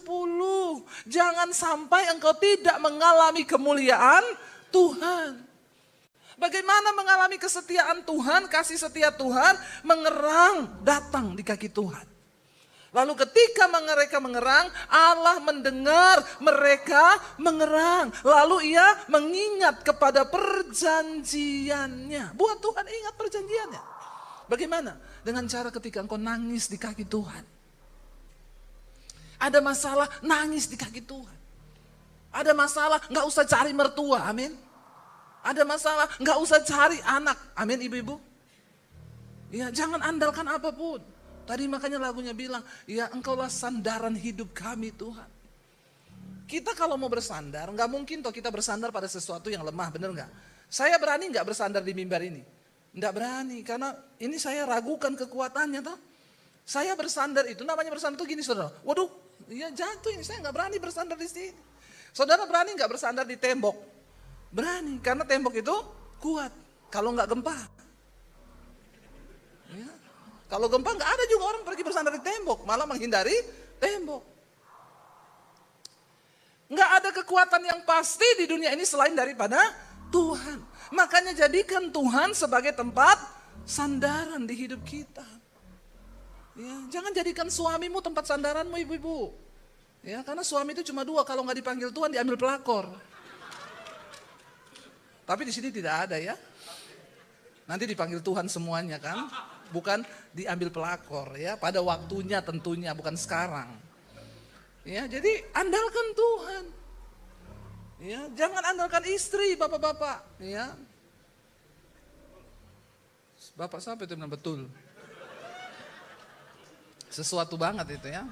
Jangan sampai engkau tidak mengalami kemuliaan Tuhan. Bagaimana mengalami kesetiaan Tuhan, kasih setia Tuhan, mengerang datang di kaki Tuhan. Lalu ketika mereka mengerang, Allah mendengar mereka mengerang. Lalu ia mengingat kepada perjanjiannya. Buat Tuhan ingat perjanjiannya. Bagaimana? Dengan cara ketika engkau nangis di kaki Tuhan. Ada masalah, nangis di kaki Tuhan. Ada masalah, gak usah cari mertua, amin. Ada masalah, gak usah cari anak, amin ibu-ibu. Ya, jangan andalkan apapun. Tadi makanya lagunya bilang, ya engkaulah sandaran hidup kami Tuhan. Kita kalau mau bersandar, gak mungkin toh kita bersandar pada sesuatu yang lemah, bener gak? Saya berani gak bersandar di mimbar ini? Gak berani, karena ini saya ragukan kekuatannya toh. Saya bersandar itu, namanya bersandar itu gini saudara. Waduh, ya jatuh ini, saya gak berani bersandar di sini. Saudara berani gak bersandar di tembok? Berani, karena tembok itu kuat, kalau gak gempa. Ya. Kalau gempa nggak ada juga orang pergi bersandar di tembok, malah menghindari tembok. Nggak ada kekuatan yang pasti di dunia ini selain daripada Tuhan. Makanya jadikan Tuhan sebagai tempat sandaran di hidup kita. Ya, jangan jadikan suamimu tempat sandaranmu ibu-ibu. Ya, karena suami itu cuma dua, kalau nggak dipanggil Tuhan diambil pelakor. Tapi di sini tidak ada ya. Nanti dipanggil Tuhan semuanya kan. Bukan diambil pelakor ya, pada waktunya tentunya, bukan sekarang. Ya, jadi andalkan Tuhan. Ya, jangan andalkan istri, bapak-bapak, ya. Bapak siapa itu bilang betul? Sesuatu banget itu ya.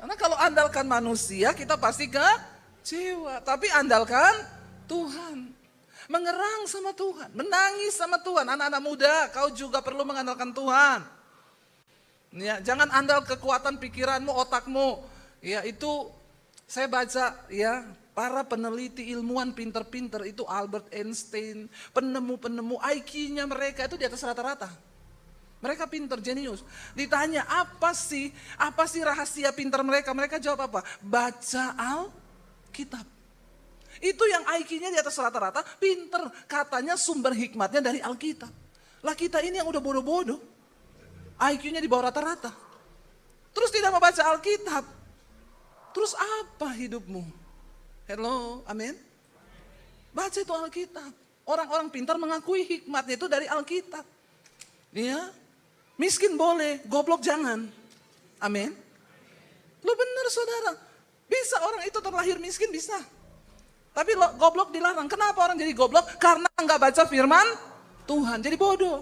Karena kalau andalkan manusia kita pasti kecewa, tapi andalkan Tuhan. Mengerang sama Tuhan, menangis sama Tuhan. Anak-anak muda, kau juga perlu mengandalkan Tuhan. Ya, jangan andal kekuatan pikiranmu, otakmu. Ya, itu saya baca ya, para peneliti ilmuwan pinter-pinter itu Albert Einstein, penemu-penemu IQ-nya mereka itu di atas rata-rata. Mereka pinter, jenius. Ditanya apa sih rahasia pinter mereka? Mereka jawab apa? Baca Alkitab. Itu yang IQ-nya di atas rata-rata, pinter. Katanya sumber hikmatnya dari Alkitab. Lah kita ini yang udah bodoh-bodoh, IQ-nya di bawah rata-rata. Terus tidak membaca Alkitab. Terus apa hidupmu? Hello, amin. Baca itu Alkitab. Orang-orang pintar mengakui hikmatnya itu dari Alkitab. Ya, miskin boleh, goblok jangan. Amin. Lo benar saudara. Bisa orang itu terlahir miskin, bisa. Tapi goblok dilarang. Kenapa orang jadi goblok? Karena nggak baca firman Tuhan. Jadi bodoh.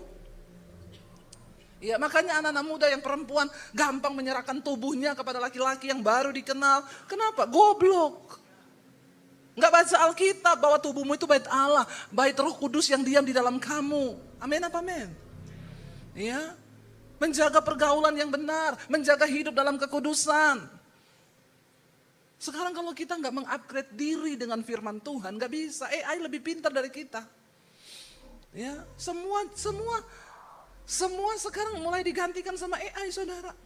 Ya, makanya anak-anak muda yang perempuan gampang menyerahkan tubuhnya kepada laki-laki yang baru dikenal. Kenapa? Goblok. Nggak baca Alkitab bahwa tubuhmu itu bait Allah, bait Roh Kudus yang diam di dalam kamu. Amin apa amin? Ya, menjaga pergaulan yang benar, menjaga hidup dalam kekudusan. Sekarang kalau kita nggak mengupgrade diri dengan firman Tuhan, nggak bisa. AI lebih pintar dari kita. Ya, semua sekarang mulai digantikan sama AI, saudara.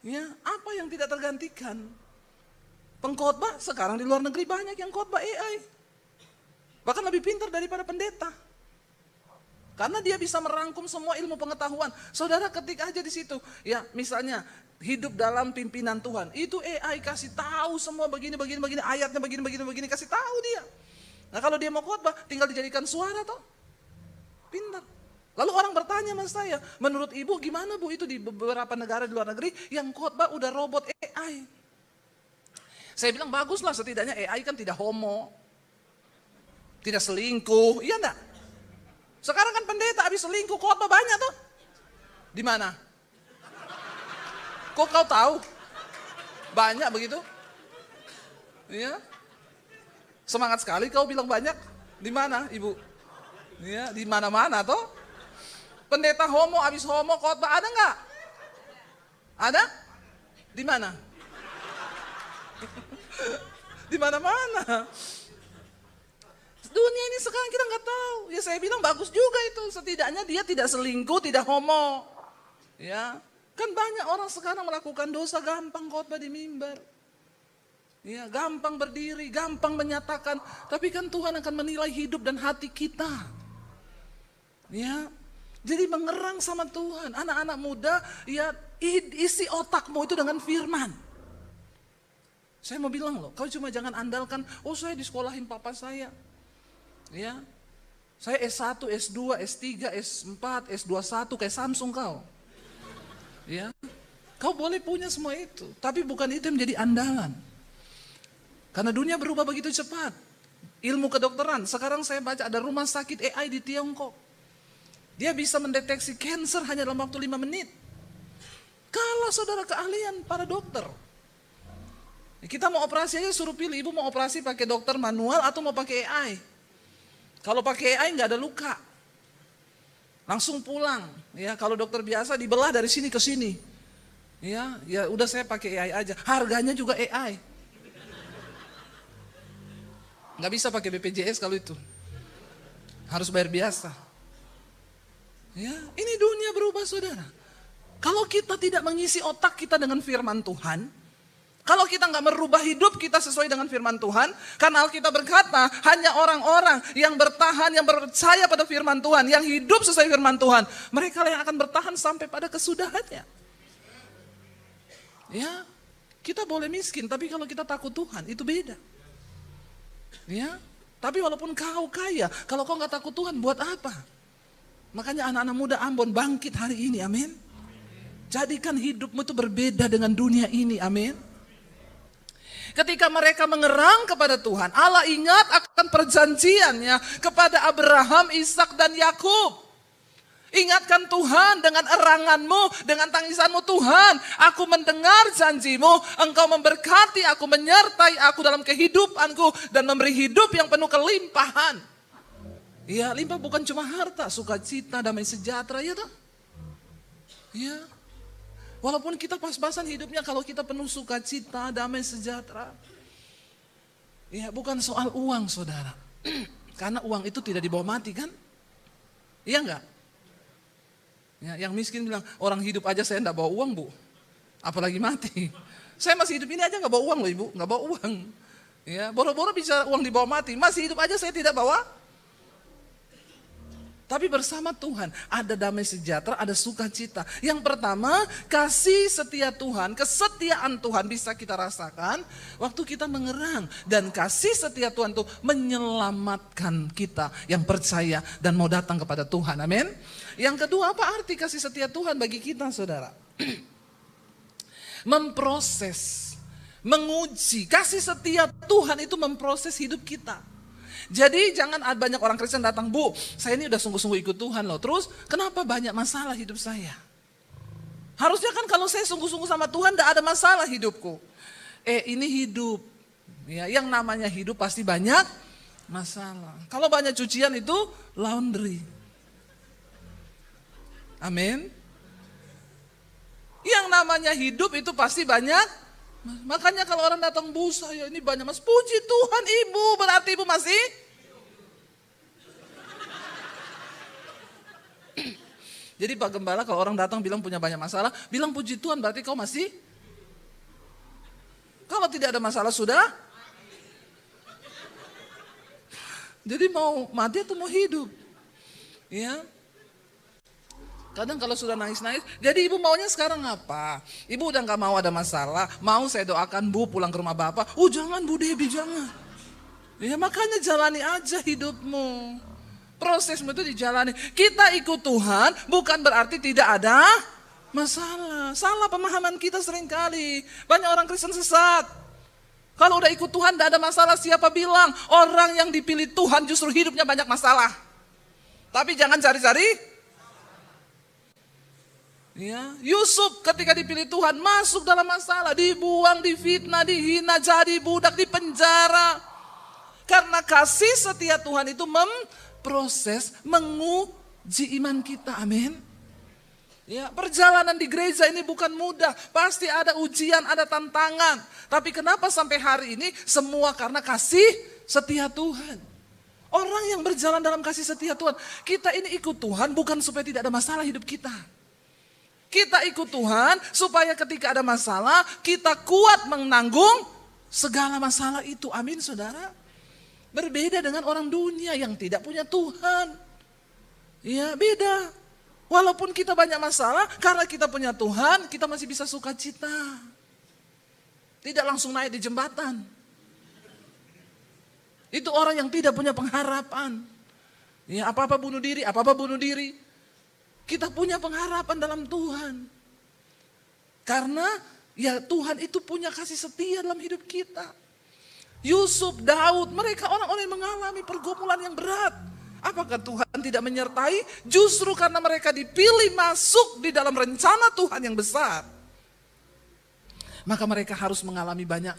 Ya, apa yang tidak tergantikan? Pengkhotbah sekarang di luar negeri banyak yang khotbah AI. Bahkan lebih pintar daripada pendeta. Karena dia bisa merangkum semua ilmu pengetahuan. Saudara ketik aja di situ. Ya, misalnya hidup dalam pimpinan Tuhan. Itu AI kasih tahu semua begini, ayatnya begini, kasih tahu dia. Nah, kalau dia mau khotbah tinggal dijadikan suara toh. Pintar. Lalu orang bertanya sama saya, menurut ibu gimana bu itu di beberapa negara di luar negeri yang khotbah udah robot AI. Saya bilang baguslah, setidaknya AI kan tidak homo. Tidak selingkuh, iya enggak? Sekarang kan pendeta habis selingkuh khotbah banyak tuh. Di mana? Kok kau tahu? Banyak begitu? Iya. Semangat sekali kau bilang banyak. Di mana, Ibu? Iya, di mana-mana toh. Pendeta homo habis homo khotbah ada enggak? Ada? Di mana? Di mana-mana. Dunia ini sekarang kita nggak tahu. Ya saya bilang bagus juga itu. Setidaknya dia tidak selingkuh, tidak homo. Ya, kan banyak orang sekarang melakukan dosa gampang khotbah di mimbar. Ya, gampang berdiri, gampang menyatakan. Tapi kan Tuhan akan menilai hidup dan hati kita. Ya, jadi mengerang sama Tuhan. Anak-anak muda, ya isi otakmu itu dengan firman. Saya mau bilang loh, kau cuma jangan andalkan, oh saya disekolahin papa saya. Ya, saya S1, S2, S3, S4, S21 kayak Samsung kau. Ya, kau boleh punya semua itu, tapi bukan itu yang menjadi andalan. Karena dunia berubah begitu cepat. Ilmu kedokteran, sekarang saya baca ada rumah sakit AI di Tiongkok. Dia bisa mendeteksi kanker hanya dalam waktu 5 menit. Kalau saudara keahlian para dokter. Kita mau operasi aja suruh pilih, ibu mau operasi pakai dokter manual atau mau pakai AI. Kalau pakai AI nggak ada luka. Langsung pulang. Ya, kalau dokter biasa dibelah dari sini ke sini. Ya udah saya pakai AI aja. Harganya juga AI. Nggak bisa pakai BPJS kalau itu. Harus bayar biasa. Ya, ini dunia berubah saudara. Kalau kita tidak mengisi otak kita dengan firman Tuhan, kalau kita nggak merubah hidup kita sesuai dengan firman Tuhan, karena Alkitab berkata hanya orang-orang yang bertahan, yang percaya pada firman Tuhan, yang hidup sesuai firman Tuhan, mereka yang akan bertahan sampai pada kesudahannya. Ya, kita boleh miskin, tapi kalau kita takut Tuhan itu beda. Ya, tapi walaupun kau kaya, kalau kau nggak takut Tuhan, buat apa? Makanya anak-anak muda Ambon bangkit hari ini, amin. Jadikan hidupmu itu berbeda dengan dunia ini, amin. Ketika mereka mengerang kepada Tuhan, Allah ingat akan perjanjiannya kepada Abraham, Ishak dan Yakub. Ingatkan Tuhan dengan eranganmu, dengan tangisanmu, Tuhan, aku mendengar janjimu, engkau memberkati aku, menyertai aku dalam kehidupanku, dan memberi hidup yang penuh kelimpahan. Ya, limpah bukan cuma harta, sukacita, damai sejahtera, ya toh? Ya, walaupun kita pas-pasan hidupnya, kalau kita penuh sukacita, damai sejahtera, ya bukan soal uang saudara. Karena uang itu tidak dibawa mati kan? Iya enggak? Ya, yang miskin bilang, orang hidup aja saya enggak bawa uang bu, apalagi mati. Saya masih hidup ini aja enggak bawa uang loh ibu, enggak bawa uang. Ya, boro-boro bisa uang dibawa mati, masih hidup aja saya tidak bawa. Tapi bersama Tuhan ada damai sejahtera, ada sukacita. Yang pertama, kasih setia Tuhan, kesetiaan Tuhan bisa kita rasakan waktu kita mengerang. Dan kasih setia Tuhan itu menyelamatkan kita yang percaya dan mau datang kepada Tuhan, amin. Yang kedua, apa arti kasih setia Tuhan bagi kita saudara? Memproses, menguji. Kasih setia Tuhan itu memproses hidup kita. Jadi jangan ada banyak orang Kristen datang, bu, saya ini udah sungguh-sungguh ikut Tuhan loh. Terus kenapa banyak masalah hidup saya? Harusnya kan kalau saya sungguh-sungguh sama Tuhan gak ada masalah hidupku. Ini hidup. Ya, yang namanya hidup pasti banyak masalah. Kalau banyak cucian itu laundry. Amin. Yang namanya hidup itu pasti banyak. Makanya kalau orang datang, bu saya ini banyak mas, puji Tuhan ibu, berarti ibu masih. Jadi Pak Gembala kalau orang datang bilang punya banyak masalah, bilang puji Tuhan berarti kau masih. Kalau tidak ada masalah sudah. Jadi mau mati atau mau hidup? Ya. Kadang kalau sudah nangis-nangis, jadi ibu maunya sekarang apa? Ibu udah gak mau ada masalah, mau saya doakan bu pulang ke rumah bapak. Oh jangan bu Debbie, jangan. Ya makanya jalani aja hidupmu. Prosesmu itu dijalani. Kita ikut Tuhan bukan berarti tidak ada masalah. Salah pemahaman kita seringkali. Banyak orang Kristen sesat. Kalau udah ikut Tuhan gak ada masalah, siapa bilang? Orang yang dipilih Tuhan justru hidupnya banyak masalah. Tapi jangan cari-cari. Ya, Yusuf ketika dipilih Tuhan masuk dalam masalah, dibuang, difitnah, dihina, jadi budak, di penjara. Karena kasih setia Tuhan itu memproses, menguji iman kita, amin. Ya, perjalanan di gereja ini bukan mudah, pasti ada ujian, ada tantangan. Tapi kenapa sampai hari ini semua karena kasih setia Tuhan. Orang yang berjalan dalam kasih setia Tuhan, kita ini ikut Tuhan bukan supaya tidak ada masalah hidup kita. Kita ikut Tuhan supaya ketika ada masalah, kita kuat menanggung segala masalah itu. Amin saudara. Berbeda dengan orang dunia yang tidak punya Tuhan. Ya beda. Walaupun kita banyak masalah, karena kita punya Tuhan, kita masih bisa sukacita. Tidak langsung naik di jembatan. Itu orang yang tidak punya pengharapan. Ya, apa-apa bunuh diri, apa-apa bunuh diri. Kita punya pengharapan dalam Tuhan. Karena ya Tuhan itu punya kasih setia dalam hidup kita. Yusuf, Daud, mereka orang-orang yang mengalami pergumulan yang berat. Apakah Tuhan tidak menyertai? Justru karena mereka dipilih masuk di dalam rencana Tuhan yang besar. Maka mereka harus mengalami banyak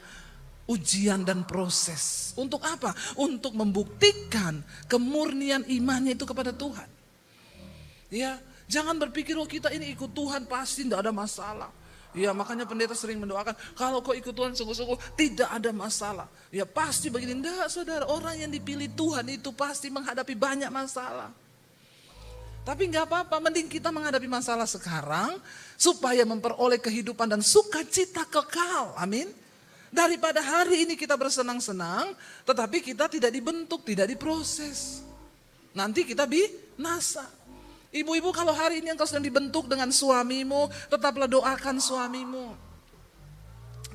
ujian dan proses. Untuk apa? Untuk membuktikan kemurnian imannya itu kepada Tuhan. Ya, jangan berpikir kita ini ikut Tuhan pasti tidak ada masalah. Ya, makanya pendeta sering mendoakan, kalau kau ikut Tuhan sungguh-sungguh tidak ada masalah. Ya pasti begini, enggak saudara, orang yang dipilih Tuhan itu pasti menghadapi banyak masalah. Tapi enggak apa-apa, mending kita menghadapi masalah sekarang supaya memperoleh kehidupan dan sukacita kekal. Amin. Daripada hari ini kita bersenang-senang, tetapi kita tidak dibentuk, tidak diproses. Nanti kita binasa. Ibu-ibu, kalau hari ini engkau sedang dibentuk dengan suamimu, tetaplah doakan suamimu.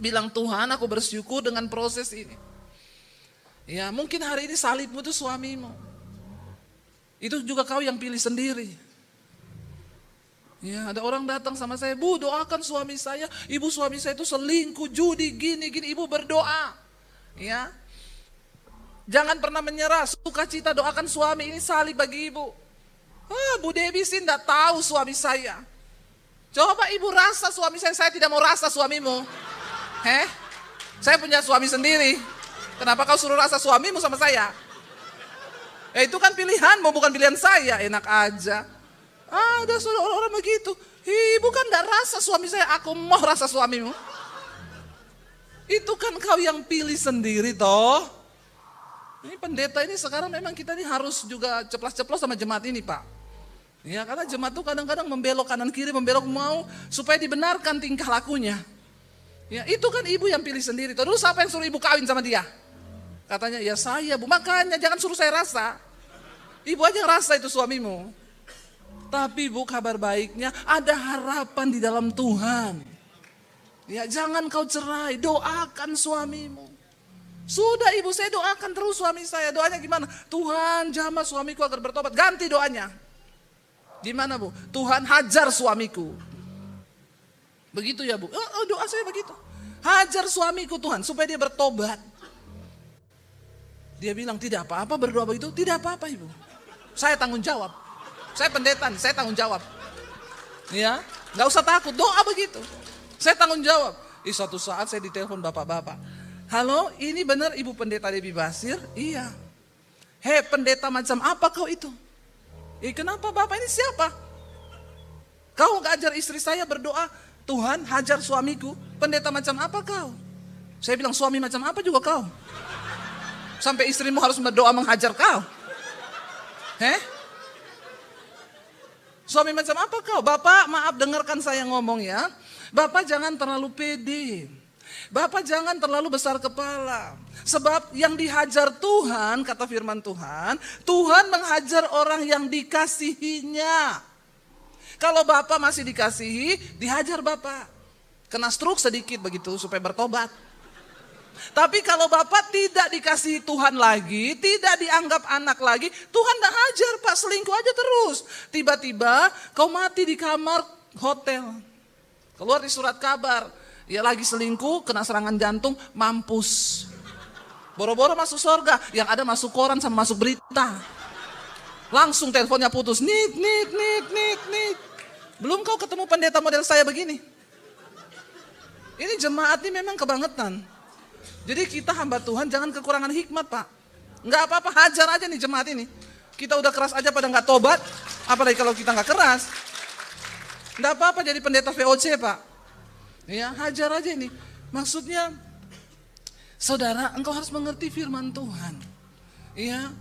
Bilang, Tuhan, aku bersyukur dengan proses ini. Ya, mungkin hari ini salibmu itu suamimu. Itu juga kau yang pilih sendiri. Ya, ada orang datang sama saya, Bu, doakan suami saya. Ibu, suami saya itu selingkuh, judi, gini. Ibu berdoa. Ya. Jangan pernah menyerah, sukacita doakan suami, ini salib bagi ibu. Bu Dewi sih enggak tahu suami saya. Coba ibu rasa suami saya tidak mau rasa suamimu. Saya punya suami sendiri. Kenapa kau suruh rasa suamimu sama saya? Itu kan pilihanmu, bukan pilihan saya. Enak aja. Ada orang begitu. Ibu kan enggak rasa suami saya, aku mau rasa suamimu. Itu kan kau yang pilih sendiri toh. Ini pendeta ini sekarang memang kita ini harus juga ceplas-ceplos sama jemaat ini, Pak. Ya, karena jemaat itu kadang-kadang membelok kanan kiri, membelok mau supaya dibenarkan tingkah lakunya. Ya, itu kan ibu yang pilih sendiri. Terus siapa yang suruh ibu kawin sama dia? Katanya, ya saya, Bu. Makanya jangan suruh saya rasa. Ibu aja rasa itu suamimu. Tapi Bu, kabar baiknya ada harapan di dalam Tuhan. Ya, jangan kau cerai, doakan suamimu. Sudah ibu, saya doakan terus suami saya. Doanya gimana? Tuhan, jamah suamiku agar bertobat. Ganti doanya. Gimana Bu? Tuhan, hajar suamiku. Begitu ya Bu? Doa saya begitu. Hajar suamiku Tuhan supaya dia bertobat. Dia bilang, tidak apa-apa berdoa begitu. Tidak apa-apa Ibu. Saya tanggung jawab. Saya pendeta, saya tanggung jawab. Ya, nggak usah takut, doa begitu. Saya tanggung jawab. Suatu saat saya ditelepon bapak-bapak. Halo, ini benar Ibu Pendeta Debbie Basir? Iya. Hei, pendeta macam apa kau itu? Kenapa Bapak ini siapa? Kau gak ajar istri saya berdoa, Tuhan hajar suamiku, pendeta macam apa kau? Saya bilang, suami macam apa juga kau? Sampai istrimu harus berdoa menghajar kau? Suami macam apa kau? Bapak, maaf dengarkan saya ngomong ya. Bapak jangan terlalu pede. Bapak jangan terlalu besar kepala. Sebab yang dihajar Tuhan, kata firman Tuhan, Tuhan menghajar orang yang dikasihinya. Kalau Bapak masih dikasihi, dihajar Bapak. Kena stroke sedikit begitu supaya bertobat. Tapi kalau Bapak tidak dikasihi Tuhan lagi, tidak dianggap anak lagi, Tuhan tidak hajar Pak, selingkuh aja terus. Tiba-tiba kau mati di kamar hotel. Keluar di surat kabar. Ya lagi selingkuh, kena serangan jantung, mampus. Boro-boro masuk surga, yang ada masuk koran sama masuk berita. Langsung teleponnya putus, nit. Belum kau ketemu pendeta model saya begini. Ini jemaat ini memang kebangetan. Jadi kita hamba Tuhan jangan kekurangan hikmat Pak. Enggak apa-apa, hajar aja nih jemaat ini. Kita udah keras aja pada nggak tobat, apalagi kalau kita nggak keras. Enggak apa-apa jadi pendeta VOC Pak. Ya, hajar aja ini. Maksudnya, saudara, engkau harus mengerti firman Tuhan. Ya,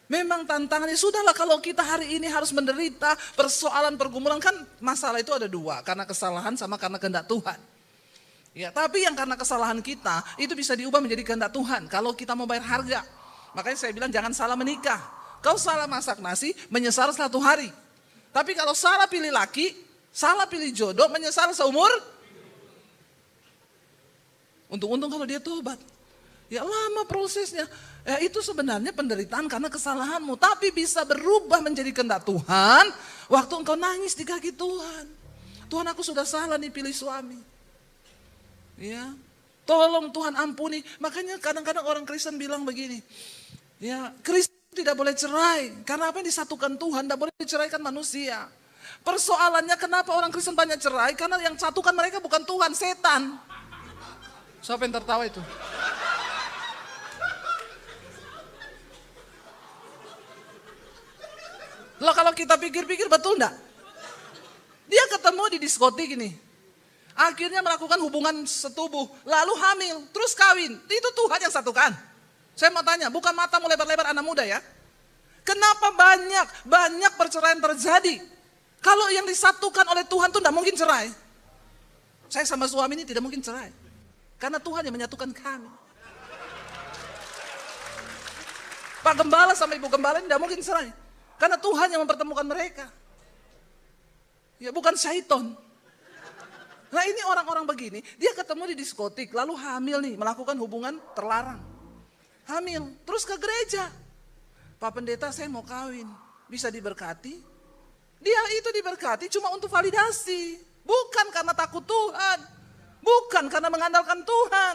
memang tantangannya sudahlah kalau kita hari ini harus menderita persoalan pergumulan, kan masalah itu ada dua, karena kesalahan sama karena kehendak Tuhan. Ya, tapi yang karena kesalahan kita itu bisa diubah menjadi kehendak Tuhan kalau kita mau bayar harga. Makanya saya bilang jangan salah menikah. Kau salah masak nasi, menyesal 1 hari. Tapi kalau salah pilih laki, salah pilih jodoh, menyesal seumur. Untung-untung kalau dia tobat. Ya lama prosesnya. Ya, itu sebenarnya penderitaan karena kesalahanmu. Tapi bisa berubah menjadi kehendak Tuhan. Waktu engkau nangis di kaki Tuhan. Tuhan, aku sudah salah nih pilih suami. Ya, tolong Tuhan ampuni. Makanya kadang-kadang orang Kristen bilang begini. Ya, Kristen tidak boleh cerai. Karena apa yang disatukan Tuhan, tidak boleh diceraikan manusia. Persoalannya kenapa orang Kristen banyak cerai? Karena yang satukan mereka bukan Tuhan, setan. Siapa yang tertawa itu? Loh, kalau kita pikir-pikir betul enggak? Dia ketemu di diskotik ini. Akhirnya melakukan hubungan setubuh. Lalu hamil. Terus kawin. Itu Tuhan yang satukan. Saya mau tanya, bukan matamu lebar-lebar anak muda ya? Kenapa banyak perceraian terjadi? Kalau yang disatukan oleh Tuhan itu tidak mungkin cerai. Saya sama suami ini tidak mungkin cerai. Karena Tuhan yang menyatukan kami. Pak Gembala sama Ibu Gembala ini tidak mungkin cerai. Karena Tuhan yang mempertemukan mereka. Ya bukan syaiton. Nah ini orang-orang begini, dia ketemu di diskotik, lalu hamil nih, melakukan hubungan terlarang. Hamil, terus ke gereja. Pak Pendeta, saya mau kawin, bisa diberkati? Dia itu diberkati cuma untuk validasi. Bukan karena takut Tuhan. Bukan karena mengandalkan Tuhan.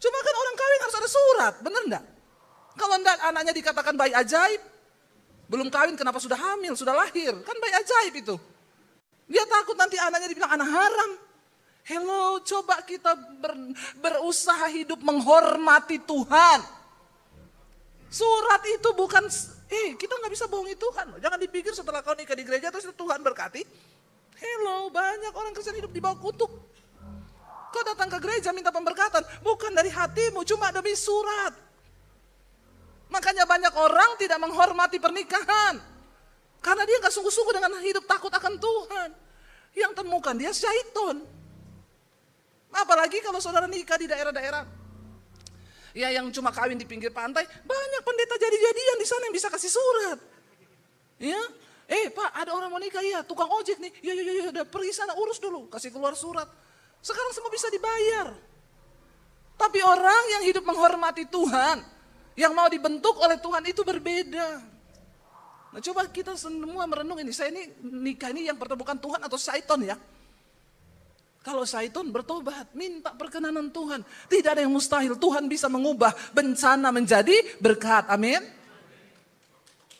Cuma kan orang kawin harus ada surat, bener enggak? Kalau enggak anaknya dikatakan bayi ajaib, belum kawin kenapa sudah hamil, sudah lahir. Kan bayi ajaib itu. Dia takut nanti anaknya dibilang anak haram. Hello, coba kita berusaha hidup menghormati Tuhan. Surat itu bukan, kita nggak bisa bohongi Tuhan. Jangan dipikir setelah kau nikah di gereja terus Tuhan berkati. Hello, banyak orang Kristen hidup di bawah kutuk. Kau datang ke gereja minta pemberkatan, bukan dari hatimu, cuma demi surat. Makanya banyak orang tidak menghormati pernikahan. Karena dia gak sungguh-sungguh dengan hidup takut akan Tuhan. Yang temukan dia syaiton. Apalagi kalau saudara nikah di daerah-daerah. Ya yang cuma kawin di pinggir pantai. Banyak pendeta jadi-jadian di sana yang bisa kasih surat. Ya, Pak ada orang mau nikah ya, tukang ojek nih. Ya, udah pergi sana urus dulu. Kasih keluar surat. Sekarang semua bisa dibayar. Tapi orang yang hidup menghormati Tuhan, yang mau dibentuk oleh Tuhan itu berbeda. Nah coba kita semua merenung ini. Saya ini nikah ini yang pertemukan Tuhan atau syaiton ya? Kalau syaiton bertobat, minta perkenanan Tuhan. Tidak ada yang mustahil. Tuhan bisa mengubah bencana menjadi berkat. Amin.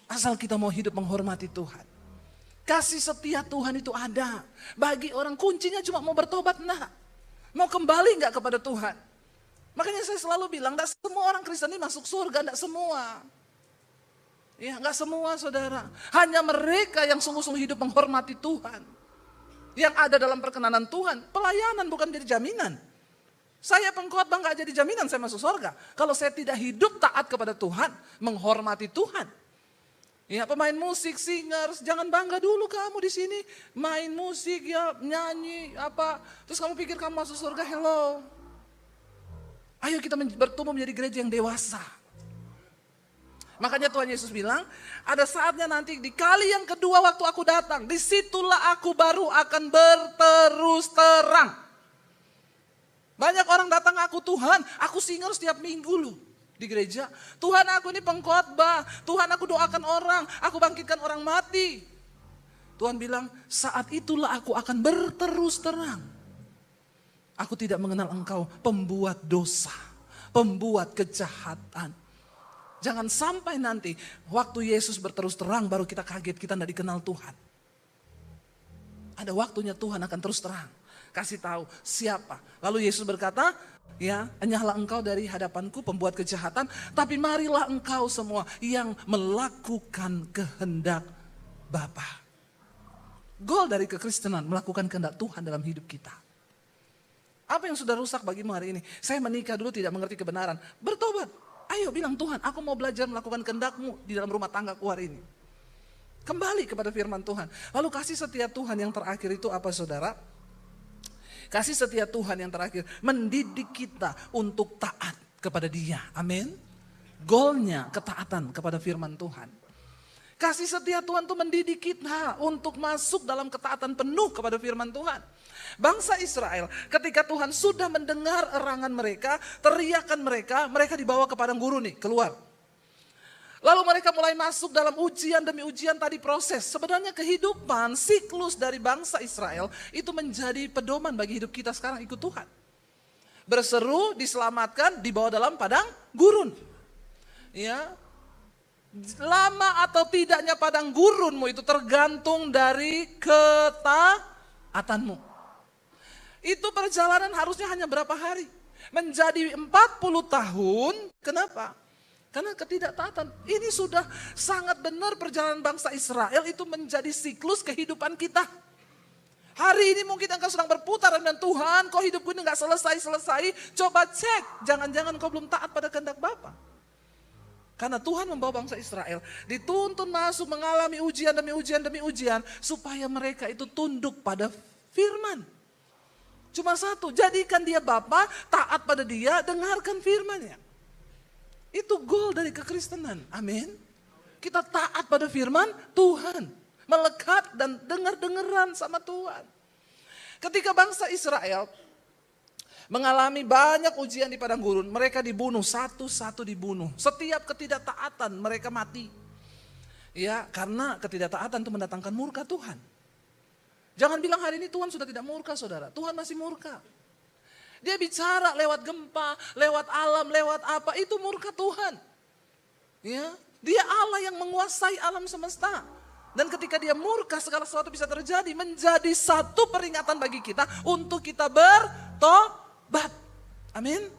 Asal kita mau hidup menghormati Tuhan. Kasih setia Tuhan itu ada. Bagi orang kuncinya cuma mau bertobat enggak. Mau kembali enggak kepada Tuhan. Makanya saya selalu bilang, enggak semua orang Kristen ini masuk surga, enggak semua. Ya, enggak semua saudara. Hanya mereka yang sungguh-sungguh hidup menghormati Tuhan. Yang ada dalam perkenanan Tuhan. Pelayanan bukan jadi jaminan. Saya pengkhotbah enggak jadi jaminan saya masuk surga. Kalau saya tidak hidup taat kepada Tuhan, menghormati Tuhan. Ya, pemain musik, singers, jangan bangga dulu kamu di sini main musik ya, nyanyi apa. Terus kamu pikir kamu masuk surga, hello. Ayo kita bertumbuh menjadi gereja yang dewasa. Makanya Tuhan Yesus bilang, ada saatnya nanti di kali yang kedua waktu aku datang, disitulah aku baru akan berterus terang. Banyak orang datang aku Tuhan, aku singer setiap minggu loh. Di gereja, Tuhan aku ini pengkhotbah, Tuhan aku doakan orang, aku bangkitkan orang mati. Tuhan bilang, saat itulah aku akan berterus terang. Aku tidak mengenal engkau pembuat dosa, pembuat kejahatan. Jangan sampai nanti waktu Yesus berterus terang baru kita kaget, kita tidak dikenal Tuhan. Ada waktunya Tuhan akan terus terang. Kasih tahu siapa. Lalu Yesus berkata, ya, enyahlah engkau dari hadapanku pembuat kejahatan, tapi marilah engkau semua yang melakukan kehendak Bapa. Goal dari kekristenan melakukan kehendak Tuhan dalam hidup kita. Apa yang sudah rusak bagimu hari ini? Saya menikah dulu tidak mengerti kebenaran. Bertobat. Ayo bilang Tuhan, aku mau belajar melakukan kehendak-Mu di dalam rumah tanggaku hari ini. Kembali kepada firman Tuhan. Lalu kasih setia Tuhan yang terakhir itu apa saudara? Kasih setia Tuhan yang terakhir mendidik kita untuk taat kepada Dia. Amin. Goalnya ketaatan kepada firman Tuhan. Kasih setia Tuhan itu mendidik kita untuk masuk dalam ketaatan penuh kepada firman Tuhan. Bangsa Israel ketika Tuhan sudah mendengar erangan mereka, teriakan mereka, mereka dibawa ke padang gurun nih, keluar. Lalu mereka mulai masuk dalam ujian demi ujian tadi proses. Sebenarnya kehidupan, siklus dari bangsa Israel itu menjadi pedoman bagi hidup kita sekarang ikut Tuhan. Berseru, diselamatkan, dibawa dalam padang gurun. Ya, lama atau tidaknya padang gurunmu itu tergantung dari ketaatanmu. Itu perjalanan harusnya hanya berapa hari? Menjadi 40 tahun. Kenapa? Karena ketidaktaatan. Ini sudah sangat benar perjalanan bangsa Israel itu menjadi siklus kehidupan kita. Hari ini mungkin engkau sedang berputar dengan Tuhan, kok hidupku ini gak selesai-selesai. Coba cek, jangan-jangan kau belum taat pada kehendak Bapa. Karena Tuhan membawa bangsa Israel dituntun masuk mengalami ujian demi ujian demi ujian. Supaya mereka itu tunduk pada firman. Cuma satu, jadikan dia Bapa, taat pada dia, dengarkan firman-Nya. Itu goal dari kekristenan, amin. Kita taat pada firman Tuhan. Melekat dan dengar-dengeran sama Tuhan. Ketika bangsa Israel mengalami banyak ujian di padang gurun, mereka dibunuh, satu-satu dibunuh. Setiap ketidaktaatan mereka mati. Ya, karena ketidaktaatan itu mendatangkan murka Tuhan. Jangan bilang hari ini Tuhan sudah tidak murka, saudara. Tuhan masih murka. Dia bicara lewat gempa, lewat alam, lewat apa, itu murka Tuhan. Ya, dia Allah yang menguasai alam semesta. Dan ketika dia murka, segala sesuatu bisa terjadi. Menjadi satu peringatan bagi kita untuk kita bertobat. Amin.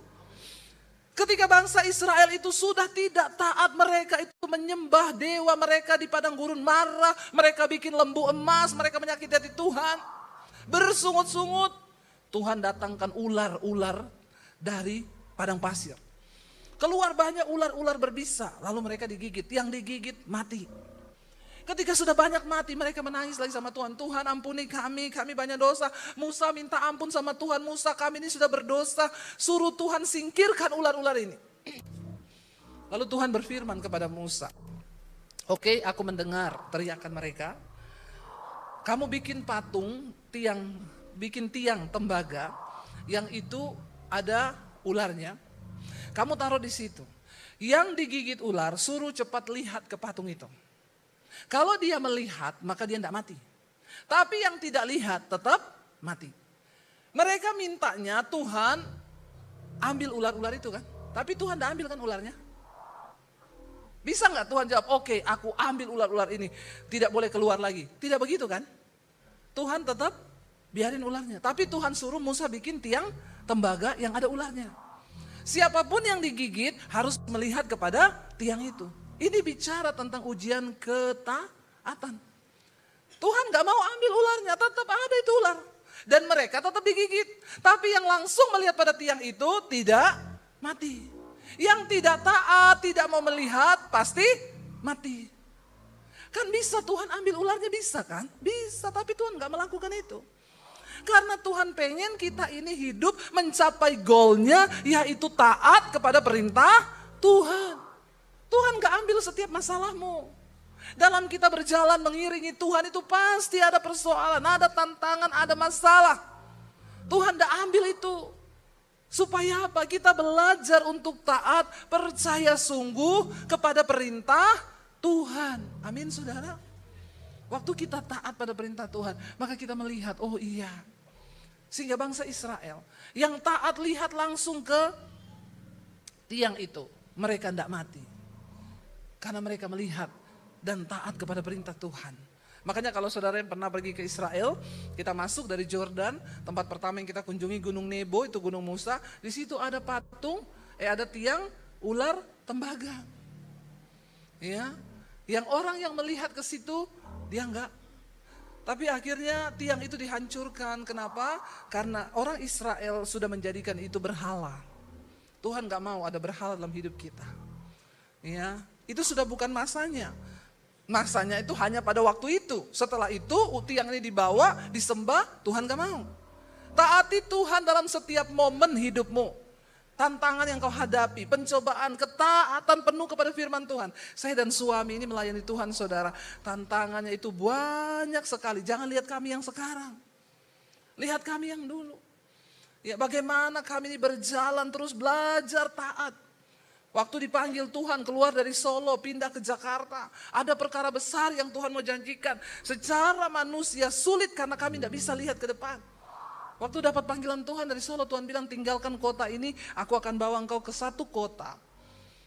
Ketika bangsa Israel itu sudah tidak taat, mereka itu menyembah dewa mereka di padang gurun, marah, mereka bikin lembu emas, mereka menyakiti hati Tuhan, bersungut-sungut. Tuhan datangkan ular-ular dari padang pasir. Keluar banyak ular-ular berbisa, lalu mereka digigit, yang digigit mati. Ketika sudah banyak mati, mereka menangis lagi sama Tuhan. Tuhan ampuni kami banyak dosa. Musa minta ampun sama Tuhan. Musa, kami ini sudah berdosa. Suruh Tuhan singkirkan ular-ular ini. Lalu Tuhan berfirman kepada Musa. Oke, aku mendengar teriakan mereka. Kamu bikin patung, bikin tiang tembaga. Yang itu ada ularnya. Kamu taruh di situ. Yang digigit ular, suruh cepat lihat ke patung itu. Kalau dia melihat, maka dia tidak mati. Tapi yang tidak lihat tetap mati. Mereka mintanya Tuhan ambil ular-ular itu kan. Tapi Tuhan tidak ambil kan ularnya. Bisa nggak Tuhan jawab, oke, aku ambil ular-ular ini. Tidak boleh keluar lagi. Tidak begitu kan. Tuhan tetap biarin ularnya. Tapi Tuhan suruh Musa bikin tiang tembaga yang ada ularnya. Siapapun yang digigit harus melihat kepada tiang itu. Ini bicara tentang ujian ketaatan. Tuhan gak mau ambil ularnya, tetap ada itu ular. Dan mereka tetap digigit. Tapi yang langsung melihat pada tiang itu tidak mati. Yang tidak taat, tidak mau melihat, pasti mati. Kan bisa Tuhan ambil ularnya, bisa kan? Bisa, tapi Tuhan gak melakukan itu. Karena Tuhan pengen kita ini hidup mencapai goalnya, yaitu taat kepada perintah Tuhan. Tuhan gak ambil setiap masalahmu. Dalam kita berjalan mengiringi Tuhan itu pasti ada persoalan, ada tantangan, ada masalah. Tuhan gak ambil itu. Supaya apa? Kita belajar untuk taat, percaya sungguh kepada perintah Tuhan. Amin saudara. Waktu kita taat pada perintah Tuhan, maka kita melihat, oh iya. Sehingga bangsa Israel yang taat lihat langsung ke tiang itu. Mereka tidak mati. Karena mereka melihat dan taat kepada perintah Tuhan. Makanya kalau saudara yang pernah pergi ke Israel, kita masuk dari Jordan, tempat pertama yang kita kunjungi Gunung Nebo, itu Gunung Musa. Di situ ada patung, ada tiang ular tembaga. Ya, yang orang yang melihat ke situ, dia enggak. Tapi akhirnya tiang itu dihancurkan. Kenapa? Karena orang Israel sudah menjadikan itu berhala. Tuhan enggak mau ada berhala dalam hidup kita. Ya. Itu sudah bukan masanya. Masanya itu hanya pada waktu itu. Setelah itu tiang ini dibawa, disembah, Tuhan gak mau. Taati Tuhan dalam setiap momen hidupmu. tantangan yang kau hadapi, pencobaan, ketaatan penuh kepada firman Tuhan. Saya dan suami ini melayani Tuhan, saudara. Tantangannya itu banyak sekali. Jangan lihat kami yang sekarang. Lihat kami yang dulu. Ya, bagaimana kami ini berjalan terus belajar taat. Waktu dipanggil Tuhan keluar dari Solo, pindah ke Jakarta. Ada perkara besar yang Tuhan mau janjikan. Secara manusia sulit karena kami tidak bisa lihat ke depan. Waktu dapat panggilan Tuhan dari Solo, Tuhan bilang tinggalkan kota ini, aku akan bawa engkau ke satu kota.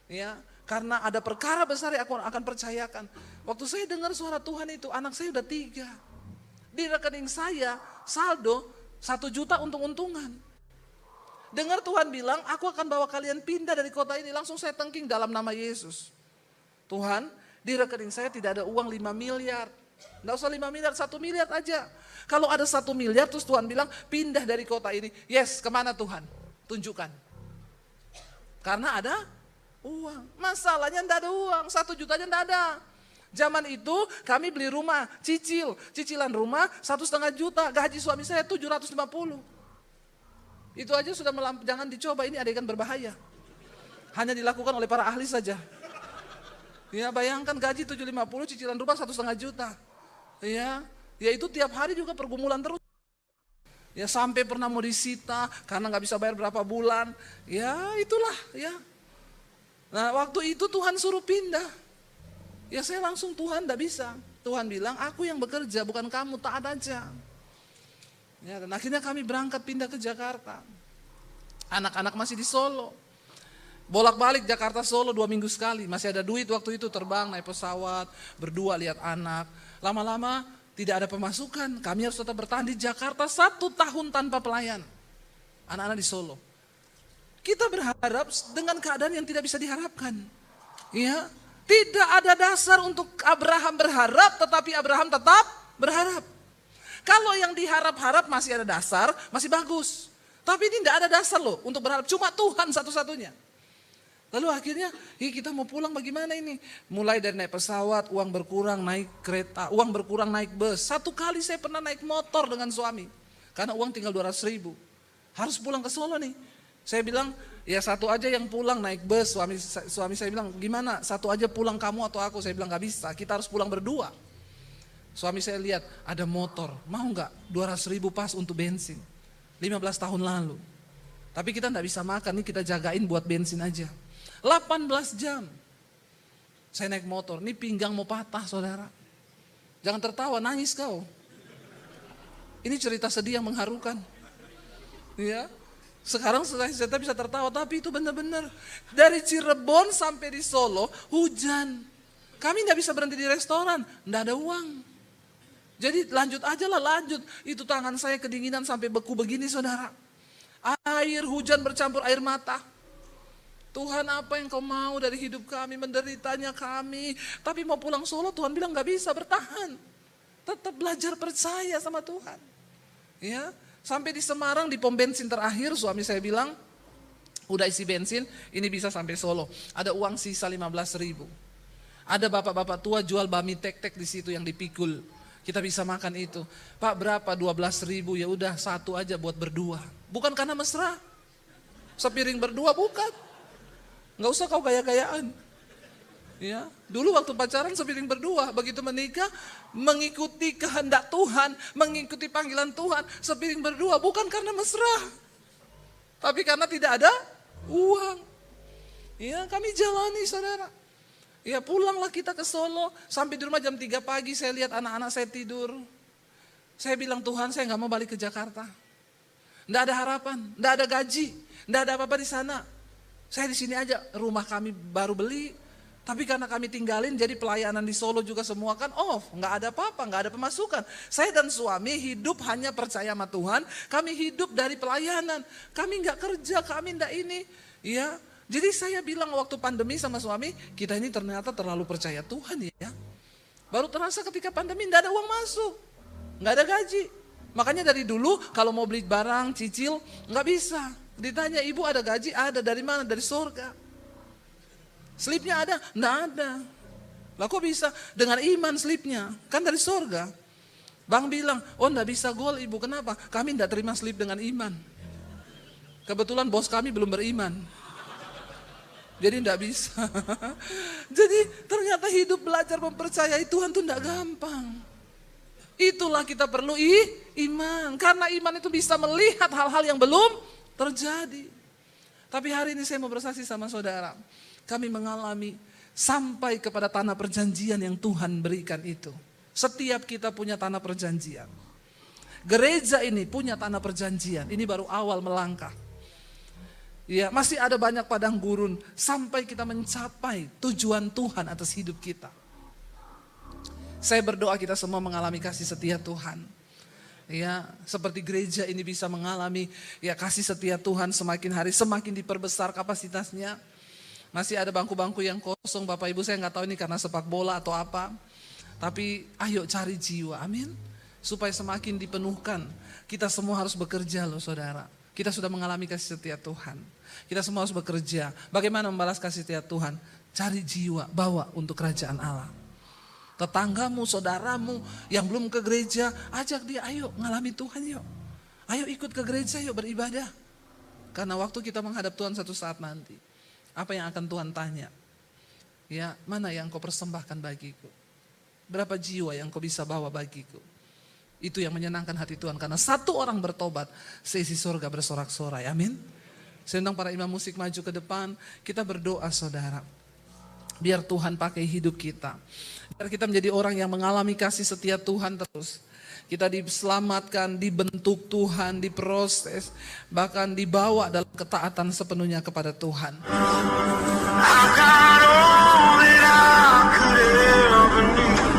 Ya, karena ada perkara besar yang aku akan percayakan. Waktu saya dengar suara Tuhan itu, anak saya udah 3. Di rekening saya, saldo 1 juta untung-untungan. Dengar Tuhan bilang, aku akan bawa kalian pindah dari kota ini. Langsung saya tengking dalam nama Yesus. Tuhan, di rekening saya tidak ada uang 5 miliar. Nggak usah 5 miliar, 1 miliar aja. Kalau ada 1 miliar terus Tuhan bilang pindah dari kota ini. Yes, kemana Tuhan? Tunjukkan. Karena ada uang. Masalahnya enggak ada uang, 1 jutanya enggak ada. Zaman itu kami beli rumah, cicilan rumah 1,5 juta. Gaji suami saya 750. Itu aja sudah jangan dicoba, ini adegan berbahaya. Hanya dilakukan oleh para ahli saja. Ya, bayangkan gaji 750, cicilan rumah 1,5 juta. Ya itu tiap hari juga pergumulan terus. Ya sampai pernah mau disita karena nggak bisa bayar berapa bulan. Ya itulah ya. Nah waktu itu Tuhan suruh pindah. Ya saya langsung Tuhan nggak bisa. Tuhan bilang aku yang bekerja bukan kamu, taat aja. Ya, dan akhirnya kami berangkat pindah ke Jakarta. Anak-anak masih di Solo. Bolak-balik Jakarta Solo 2 minggu sekali. Masih ada duit waktu itu, terbang naik pesawat, berdua lihat anak. Lama-lama tidak ada pemasukan. Kami harus tetap bertahan di Jakarta 1 tahun tanpa pelayan. Anak-anak di Solo. Kita berharap dengan keadaan yang tidak bisa diharapkan. Ya, tidak ada dasar untuk Abraham berharap, tetapi Abraham tetap berharap. Kalau yang diharap-harap masih ada dasar, masih bagus. Tapi ini tidak ada dasar loh untuk berharap. Cuma Tuhan satu-satunya. Lalu akhirnya kita mau pulang bagaimana ini? Mulai dari naik pesawat, uang berkurang naik kereta, uang berkurang naik bus. 1 kali saya pernah naik motor dengan suami. Karena uang tinggal 200.000. Harus pulang ke Solo nih. Saya bilang ya 1 aja yang pulang naik bus. Suami saya bilang gimana 1 aja pulang kamu atau aku? Saya bilang gak bisa, kita harus pulang berdua. Suami saya lihat ada motor, mau gak 200.000 pas untuk bensin. 15 tahun lalu. Tapi kita gak bisa makan nih, kita jagain buat bensin aja. 18 jam. Saya naik motor, ini pinggang mau patah saudara. Jangan tertawa, nangis kau. Ini cerita sedih yang mengharukan. Ya, sekarang saya bisa tertawa, tapi itu benar-benar. Dari Cirebon sampai di Solo, hujan. Kami gak bisa berhenti di restoran, gak ada uang. Jadi lanjut aja lah, lanjut. Itu tangan saya kedinginan sampai beku begini saudara. Air hujan bercampur air mata. Tuhan apa yang kau mau dari hidup kami, menderitanya kami. Tapi mau pulang Solo Tuhan bilang gak bisa, bertahan. Tetap belajar percaya sama Tuhan. Ya, sampai di Semarang di pom bensin terakhir suami saya bilang, udah isi bensin, ini bisa sampai Solo. Ada uang sisa 15.000. Ada bapak-bapak tua jual bami tek-tek di situ yang dipikul. Kita bisa makan itu. Pak berapa? 12.000, ya udah 1 aja buat berdua. Bukan karena mesra. Sepiring berdua bukan. Nggak usah kau gaya-gayaan. Ya, dulu waktu pacaran sepiring berdua, begitu menikah mengikuti kehendak Tuhan, mengikuti panggilan Tuhan, sepiring berdua bukan karena mesra. Tapi karena tidak ada uang. Ya, kami jalani saudara. Ya, pulanglah kita ke Solo, sampai di rumah jam 3 pagi saya lihat anak-anak saya tidur. Saya bilang Tuhan, saya nggak mau balik ke Jakarta. Nggak ada harapan, nggak ada gaji, nggak ada apa-apa di sana. Saya di sini aja, rumah kami baru beli, tapi karena kami tinggalin, jadi pelayanan di Solo juga semua kan off, nggak ada apa-apa, nggak ada pemasukan. Saya dan suami hidup hanya percaya sama Tuhan, kami hidup dari pelayanan, kami nggak kerja, kami nggak ini, ya. Jadi saya bilang waktu pandemi sama suami, kita ini ternyata terlalu percaya Tuhan ya. Baru terasa ketika pandemi nggak ada uang masuk, nggak ada gaji. Makanya dari dulu kalau mau beli barang cicil nggak bisa. Ditanya ibu ada gaji? Ada, dari mana? Dari surga. Slipnya ada? Nggak ada. Lah kok bisa? Dengan iman slipnya, kan dari surga. Bang bilang, oh nggak bisa gol ibu, kenapa? Kami nggak terima slip dengan iman. Kebetulan bos kami belum beriman. Jadi tidak bisa. Jadi ternyata hidup belajar mempercayai Tuhan itu tidak gampang. Itulah kita perlu iman. Karena iman itu bisa melihat hal-hal yang belum terjadi. Tapi hari ini saya mau bersaksi sama saudara. Kami mengalami sampai kepada tanah perjanjian yang Tuhan berikan itu. Setiap kita punya tanah perjanjian. Gereja ini punya tanah perjanjian. Ini baru awal melangkah. Ya, masih ada banyak padang gurun sampai kita mencapai tujuan Tuhan atas hidup kita. Saya berdoa kita semua mengalami kasih setia Tuhan. Ya, seperti gereja ini bisa mengalami ya kasih setia Tuhan semakin hari semakin diperbesar kapasitasnya. Masih ada bangku-bangku yang kosong, Bapak Ibu, saya nggak tahu ini karena sepak bola atau apa. Tapi ayo cari jiwa, amin. Supaya semakin dipenuhkan. Kita semua harus bekerja loh saudara. Kita sudah mengalami kasih setia Tuhan. Kita semua harus bekerja. Bagaimana membalas kasih setia Tuhan? Cari jiwa, bawa untuk kerajaan Allah. Tetanggamu, saudaramu yang belum ke gereja, ajak dia, ayo ngalami Tuhan yuk. Ayo ikut ke gereja yuk beribadah. Karena waktu kita menghadap Tuhan satu saat nanti, apa yang akan Tuhan tanya? Ya, mana yang kau persembahkan bagiku? Berapa jiwa yang kau bisa bawa bagiku? Itu yang menyenangkan hati Tuhan. Karena satu orang bertobat, seisi surga bersorak-sorai. Amin. Saya undang para imam musik maju ke depan. Kita berdoa saudara. Biar Tuhan pakai hidup kita. Biar kita menjadi orang yang mengalami kasih setia Tuhan terus. Kita diselamatkan, dibentuk Tuhan, diproses. Bahkan dibawa dalam ketaatan sepenuhnya kepada Tuhan. I got all that I could ever need.